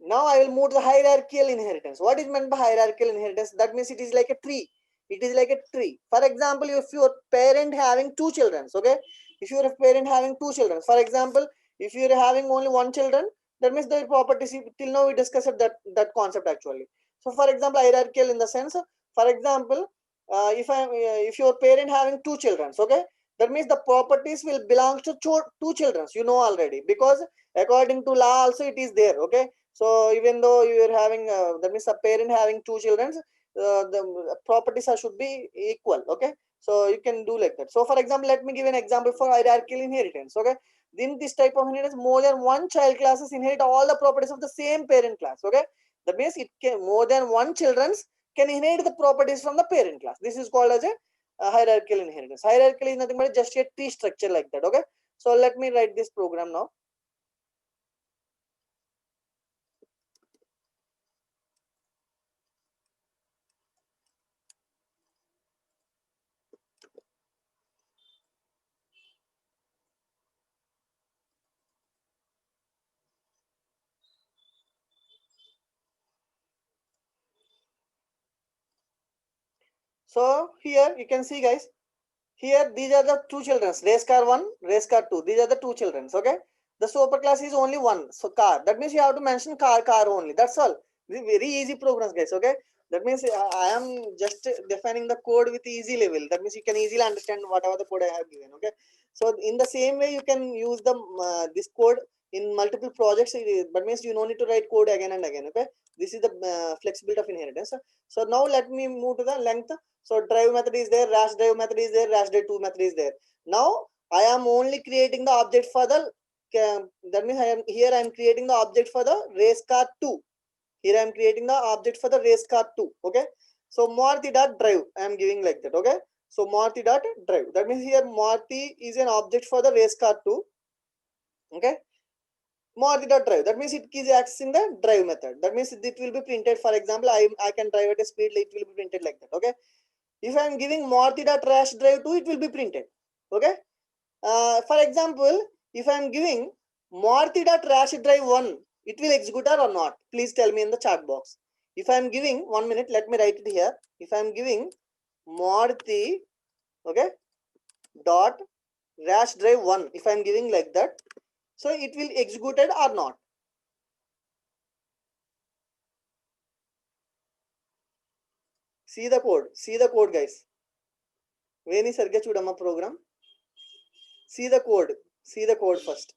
[SPEAKER 2] Now I will move to the hierarchical inheritance. What is meant by hierarchical inheritance? That means it is like a tree. It is like a tree. For example, if your parent having two children, okay? If you are a parent having two children, for example, if you are having only one children, that means the properties till now we discussed that concept actually. So for example, hierarchical in the sense, for example, if your parent having two children, okay? That means the properties will belong to two children. You know already because according to law also it is there, okay? So even though you are having that means a parent having two children, the properties should be equal, okay? So you can do like that. So for example, let me give an example for hierarchical inheritance, okay? In this type of inheritance, more than one child classes inherit all the properties of the same parent class, okay? That means it can more than one children's can inherit the properties from the parent class. This is called as a hierarchical inheritance. Hierarchical is nothing but just a tree structure like that, okay? So let me write this program now. So here you can see, guys, here these are the two children, race car 1, race car 2. These are the two children, okay? The super class is only one, so car. That means you have to mention car only. That's all. This is very easy programs, guys, okay? That means I am just defining the code with easy level. That means you can easily understand whatever the code I have given, okay? So in the same way, you can use the this code in multiple projects. That means you don't need to write code again and again, okay? This is the flexibility of inheritance. So now let me move to the length. So drive method is there, rash drive method is there, rash drive 2 method is there. Now I am only creating the object for the that means I am creating the object for the race car 2. Here I am creating the object for the race car 2. Okay. So Maruti dot drive. I am giving like that. Okay. So Maruti dot drive. That means here Maruti is an object for the race car 2. Okay. Maruti dot drive. That means it is accessing the drive method. That means it will be printed. For example, I can drive at a speed. It will be printed like that. Okay. If I am giving Maruti.rash drive 2, it will be printed. Okay. For example, if I am giving Maruti.rash drive 1, it will execute or not? Please tell me in the chat box. If I am giving, 1 minute, let me write it here. If I am giving Maruti, okay, dot rash drive 1, if I am giving like that, so it will executed or not? See the code, guys. Veni sarga chudamma program. See the code first.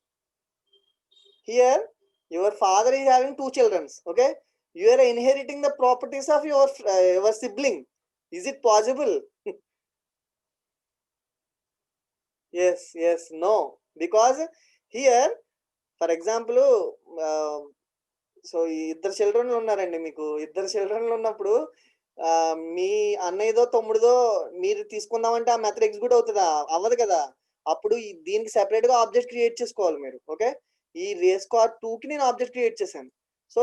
[SPEAKER 2] Here your father is having two children, okay? You are inheriting the properties of your sibling. Is it possible? Yes, no, because here for example so ఇద్దరు చిల్డ్రన్లు ఉన్నారండి మీకు ఇద్దరు చిల్డ్రన్లు ఉన్నప్పుడు మీ అన్నయ్యదో తమ్ముడుదో మీరు తీసుకుందామంటే ఆ method execute అవుతుందా అవ్వదు కదా అప్పుడు దీనికి సెపరేట్ గా ఆబ్జెక్ట్ క్రియేట్ చేసుకోవాలి మీరు ఓకే ఈ రేస్ కార్ 2 కి నేను ఆబ్జెక్ట్ క్రియేట్ చేశాను so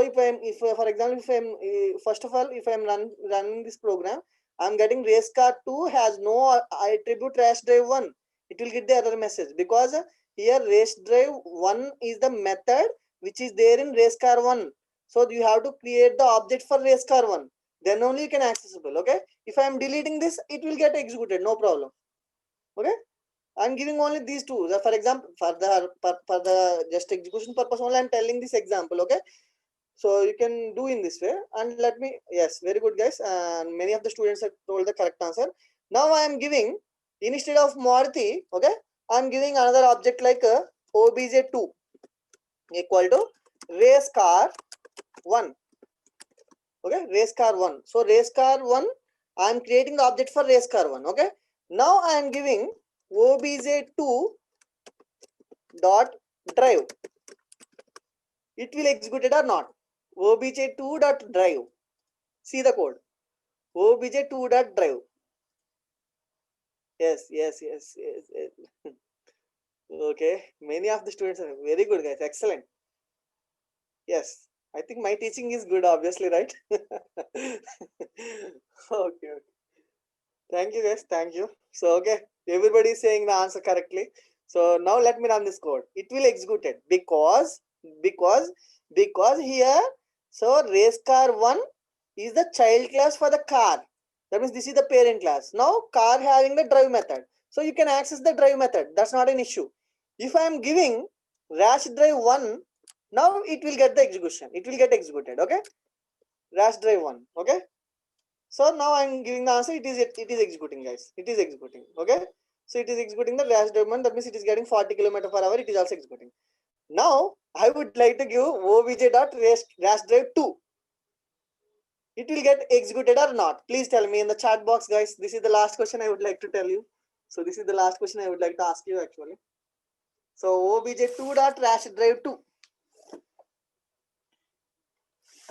[SPEAKER 2] if for example if I'm first of all if I'm running this program I'm getting race car 2 has no attribute race drive 1 it will get the error message because here race drive 1 is the method which is there in race car 1 so you have to create the object for race car 1 then only you can accessible okay if I am deleting this it will get executed no problem okay I'm giving only these two for example for the just execution purpose only I'm telling this example okay so you can do in this way and let me yes very good guys and many of the students have told the correct answer now I am giving instead of Maruti okay I'm giving another object like obj2 equal to race car 1 okay race car 1 so race car 1 I am creating the object for race car 1 okay now I am giving obj2 dot drive it will execute it or not obj2 dot drive see the code obj2 dot drive yes. Okay many of the students are very good guys excellent Yes, I think my teaching is good, obviously, right? Okay, okay. Thank you, guys. Thank you. So, okay, everybody is saying the answer correctly. So now let me run this code. It will execute it because because here, so race car one is the child class for the car. That means this is the parent class. Now car having the drive method. So you can access the drive method. That's not an issue. If I am giving rash drive one, now it will get the execution. It will get executed. Okay, rash drive one. Okay. So now I'm giving the answer. It is executing, guys. It is executing. Okay. So it is executing the rash drive one. That means it is getting 40 kilometer per hour. It is also executing. Now I would like to give obj dot rash drive two. It will get executed or not? Please tell me in the chat box, guys. This is the last question I would like to tell you. So this is the last question I would like to ask you actually. So obj two dot rash drive two.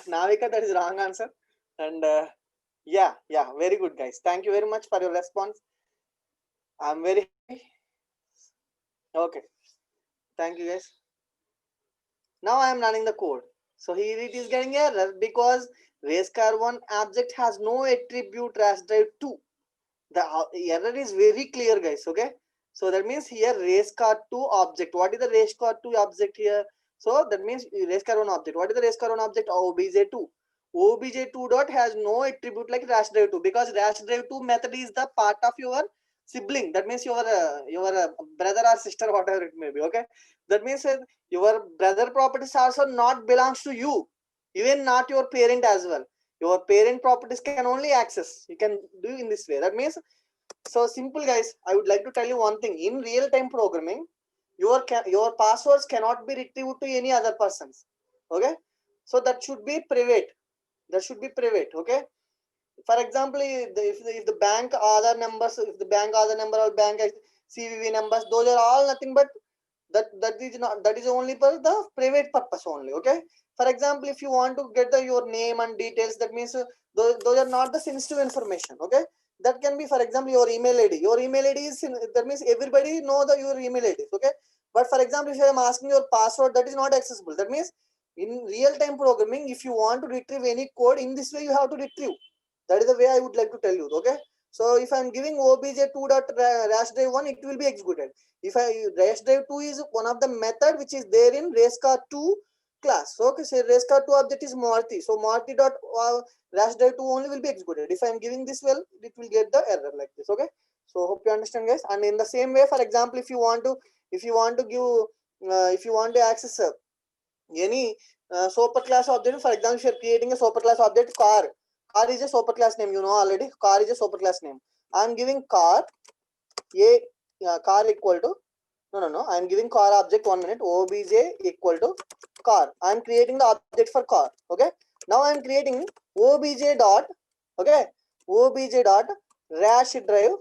[SPEAKER 2] Navika, that is wrong answer. And yeah, very good, guys. Thank you very much for your response. I'm very happy. Okay. Thank you, guys. Now I am running the code. So here it is getting error because race car one object has no attribute rash drive 2. The error is very clear, guys. Okay. So that means here race car 2 object. What is the race car 2 object here? So that means race car 1 object. What is the race car 1 object? obj2. obj2 dot has no attribute like rash drive 2 because rash drive 2 method is the part of your sibling. That means your brother or sister, whatever it may be. Okay. That means your brother properties also not belongs to you, even not your parent as well. Your parent properties can only access. You can do in this way. That means, so simple, guys. I would like to tell you one thing. In real time programming, your passwords cannot be retrieved to any other persons. Okay. So that should be private. That should be private. Okay. For example, if the bank Aadhaar numbers, if the bank Aadhaar number or bank CVV numbers, those are all nothing but that is not, that is only for the private purpose only. Okay. For example, if you want to get your name and details, that means those are not the sensitive information. Okay. That can be, for example, your email id. Your email id is that means everybody know your email id. Okay. But for example, if I am asking your password, that is not accessible. That means in real time programming, if you want to retrieve any code in this way, you have to retrieve. That is the way I would like to tell you. Okay. So if I'm giving obj2 dot rash drive 1, it will be executed. If I race drive 2 is one of the method which is there in race car 2 class. So okay, say race car 2 object is Maruti. So Maruti dot race drive 2 only will be executed. If I am giving this well, it will get the error like this. Okay. So hope you understand, guys. And in the same way, for example, if you want to give if you want to access any super class object, for example, if you are creating a super class object car. Car is a super class name, you know already. Car is a super class name. I am giving car car equal to no. I am giving car object 1 minute. Obj equal to car. I am creating the object for car. Okay. Now I am creating obj dot obj dot rash drive.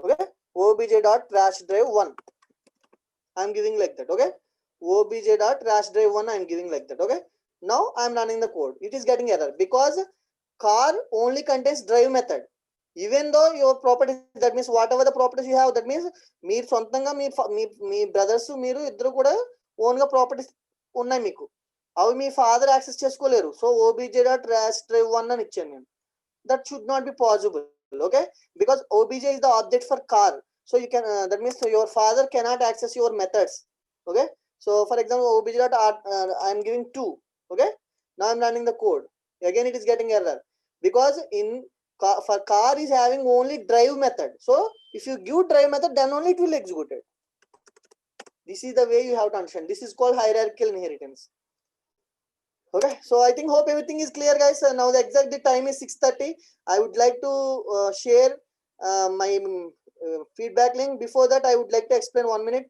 [SPEAKER 2] Okay. Obj dot rash drive 1. I am giving like that. Okay. Obj dot rash drive 1. I am giving like that. Okay. Now I am running the code. It is getting error because car only contains drive method. Even though your properties, that means whatever the properties you have, that means మీరు సొంతంగా మీ brothers మీరు ఇద్దరు కూడా own గా properties ఉన్నాయి మీకు. అవి మీ father access చేసుకోలేరు. సో ఓబీజే డాట్ రాష్ డ్రైవ్ 1 అని ఇచ్చాను నేను. That should not be possible. Okay. Because obj is the object for car. So you can that means your father cannot access your methods. Okay. So for example, obj dot I am giving 2. Okay. Now I'm running the code. Again it is getting error because in for car is having only drive method. So if you give drive method, then only it will execute it. This is the way you have to understand. This is called hierarchical inheritance. Okay. So I think hope everything is clear, guys. Now the exact time is 6:30. I would like to share my feedback link. Before that, I would like to explain 1 minute.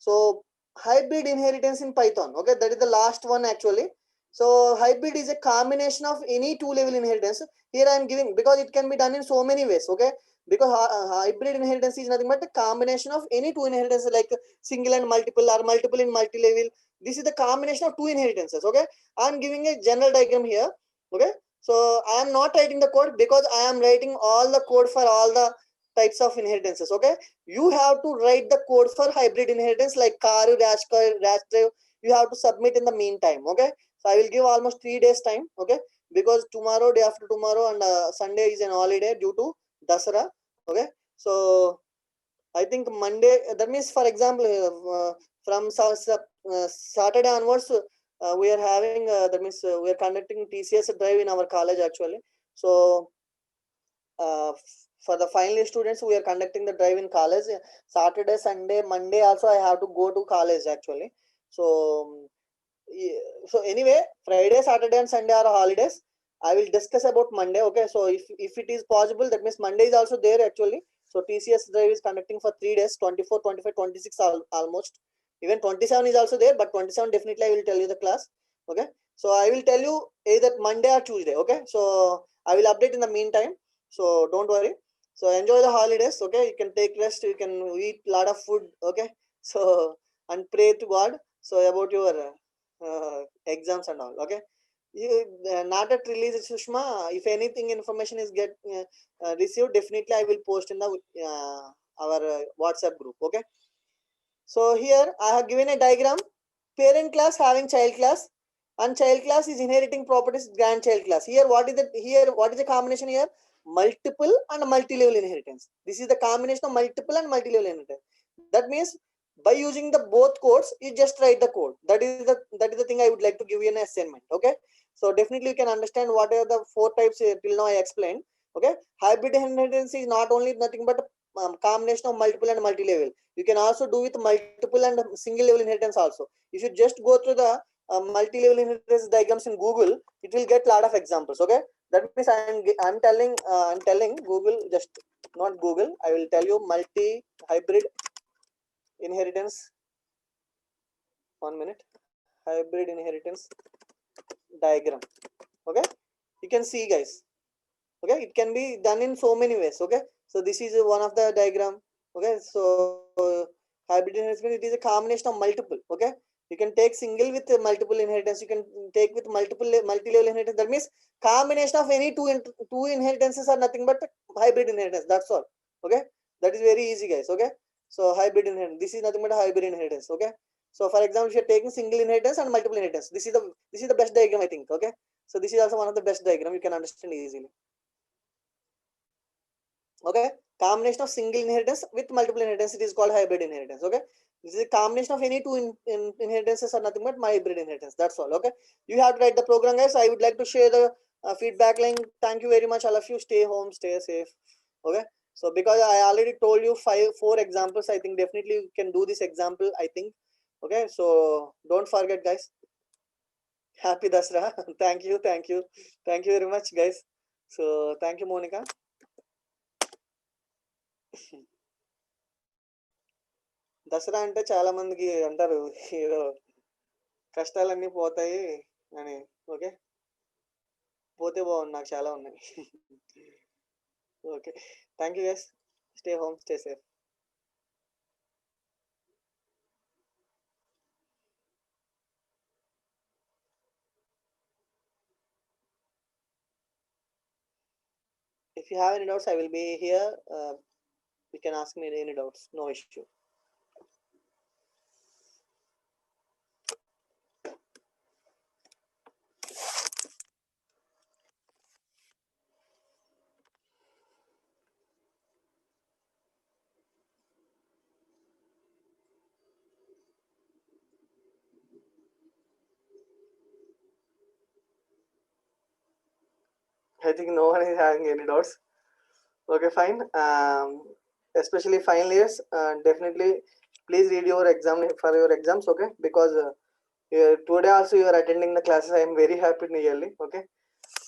[SPEAKER 2] So hybrid inheritance in Python. Okay, that is the last one actually. So hybrid is a combination of any two level inheritance. Here I am giving because it can be done in so many ways. Okay, because hybrid inheritance is nothing but a combination of any two inheritances like single and multiple or multiple in multi-level. This is the combination of two inheritances. Okay, I am giving a general diagram here. Okay, so I am not writing the code because I am writing all the code for all the types of inheritances. Okay, you have to write the code for hybrid inheritance like car, rash drive, you have to submit in the meantime. Okay, so I will give almost 3 days time. Okay, because tomorrow, day after tomorrow, and Sunday is an holiday due to Dasara. Okay, so I think Monday, that means for example, from Saturday onwards, we are having, that means we are conducting TCS drive in our college actually. So for the final year students, we are conducting the drive in college. Saturday, Sunday, Monday also I have to go to college actually. So so anyway, Friday, Saturday, and Sunday are holidays. I will discuss about Monday. Okay, so if it is possible, that means Monday is also there actually. So TCS drive is conducting for 3 days, 24, 25, 26 almost. Even 27 is also there, but 27 definitely I will tell you the class. Okay, so I will tell you either Monday or Tuesday. Okay, so I will update in the meantime. So don't worry. So enjoy the holidays. Okay, you can take rest. You can eat lot of food. Okay, so and pray to God. So about your exams and all. Okay, you not at release, Sushma. If anything information is get received, definitely I will post in the our WhatsApp group. Okay, so here I have given a diagram. Parent class having child class, and child class is inheriting properties grandchild class. Here what is the combination here? Multiple and multi-level inheritance. This is the combination of multiple and multi-level inheritance. That means by using the both codes, you just write the code. That is the thing I would like to give you an assignment. Okay, so definitely you can understand what are the four types till now I explained. Okay, hybrid inheritance is not only nothing but combination of multiple and multi-level. You can also do with multiple and single level inheritance also. If you just go through the multi-level inheritance diagrams in Google, it will get lot of examples. Okay, that means I'm telling Google, just not Google. I will tell you multi hybrid inheritance. 1 minute. Hybrid inheritance diagram. Okay, you can see, guys. Okay, it can be done in so many ways. Okay, so this is one of the diagram. Okay, so hybrid inheritance, it is a combination of multiple. Okay, you can take single with multiple inheritance, you can take with multi-level inheritance. That means combination of any two inheritances are nothing but hybrid inheritance. That's all. Okay, that is very easy, guys. Okay, so hybrid inheritance, this is nothing but a hybrid inheritance. Okay, so for example, if you're taking single inheritance and multiple inheritance, this is the best diagram, I think. Okay, so this is also one of the best diagram, you can understand easily. Okay, combination of single inheritance with multiple inheritance, it is called hybrid inheritance. Okay, this is a combination of any two inheritances are nothing but my hybrid inheritance. That's all. Okay, you have to write the program, guys. I would like to share the feedback link. Thank you very much, all of you. Stay home, stay safe. Okay, so because I already told you four examples, I think definitely you can do this example, I think. Okay, so don't forget, guys. Happy Dasra. Thank you very much, guys. So thank you, Monica. Dasara అంటే చాలా మందికి అంటారు ఏదో కష్టాలన్నీ పోతాయి అని. Okay, పోతే బాగుంది, నాకు చాలా ఉన్నాయి. Okay, thank you guys. Stay home, stay safe. If you have any doubts, I will be here. You can ask me any doubts, no issue. I think no one is having any doubts. Okay, fine. Especially final years, definitely please read your exam for your exams. Okay, because today also you are attending the classes. I am very happy nearly. Okay,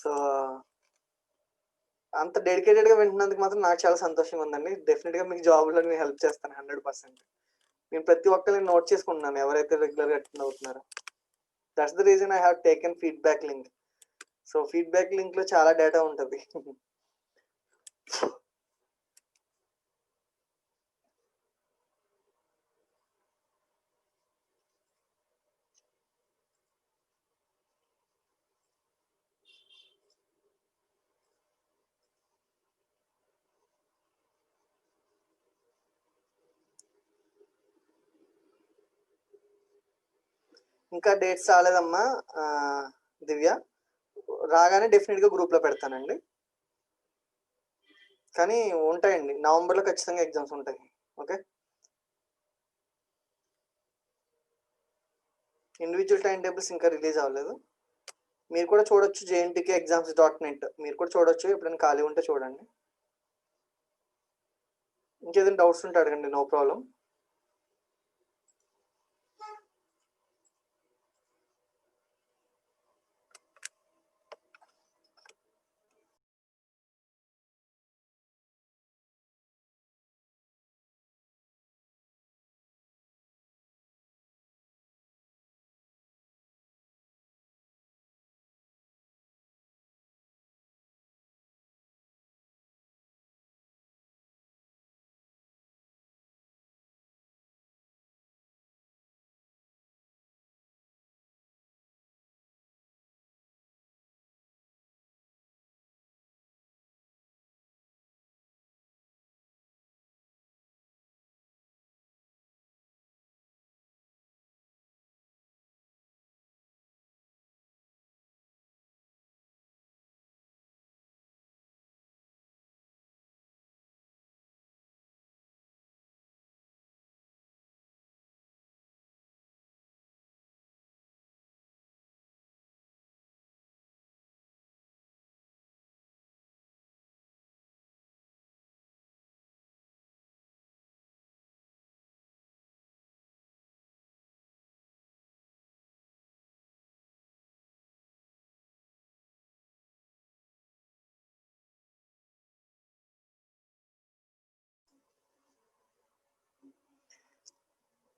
[SPEAKER 2] so అంత డెడికేటెడ్గా వింటున్నందుకు మాత్రం నాకు చాలా సంతోషంగా ఉందండి. డెఫినెట్గా మీకు జాబ్లో నేను హెల్ప్ చేస్తాను 100%. నేను ప్రతి ఒక్కరిని నోట్ చేసుకుంటున్నాను ఎవరైతే రెగ్యులర్గా అటెండ్ అవుతున్నారో. That's the reason I have taken feedback link. So feedback లింక్లో చాలా డేటా ఉంటుంది. ఇంకా డేట్స్ రాలేదమ్మా దివ్య, రాగానే డెఫినెట్గా గ్రూప్లో పెడతానండి. కానీ ఉంటాయండి, నవంబర్లో ఖచ్చితంగా ఎగ్జామ్స్ ఉంటాయి. ఓకే, ఇండివిజువల్ టైం టేబుల్స్ ఇంకా రిలీజ్ అవ్వలేదు. మీరు కూడా చూడొచ్చు, jntkeexams.net, మీరు కూడా చూడొచ్చు, ఎప్పుడైనా ఖాళీ ఉంటే చూడండి. ఇంకేదైనా డౌట్స్ ఉంటే అడగండి, no problem.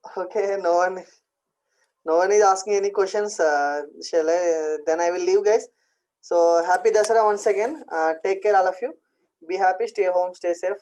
[SPEAKER 2] Okay, no one is asking any questions. Shall I? Then I will leave, guys. So happy Dasara once again. Take care, all of you. Be happy, stay home, stay safe.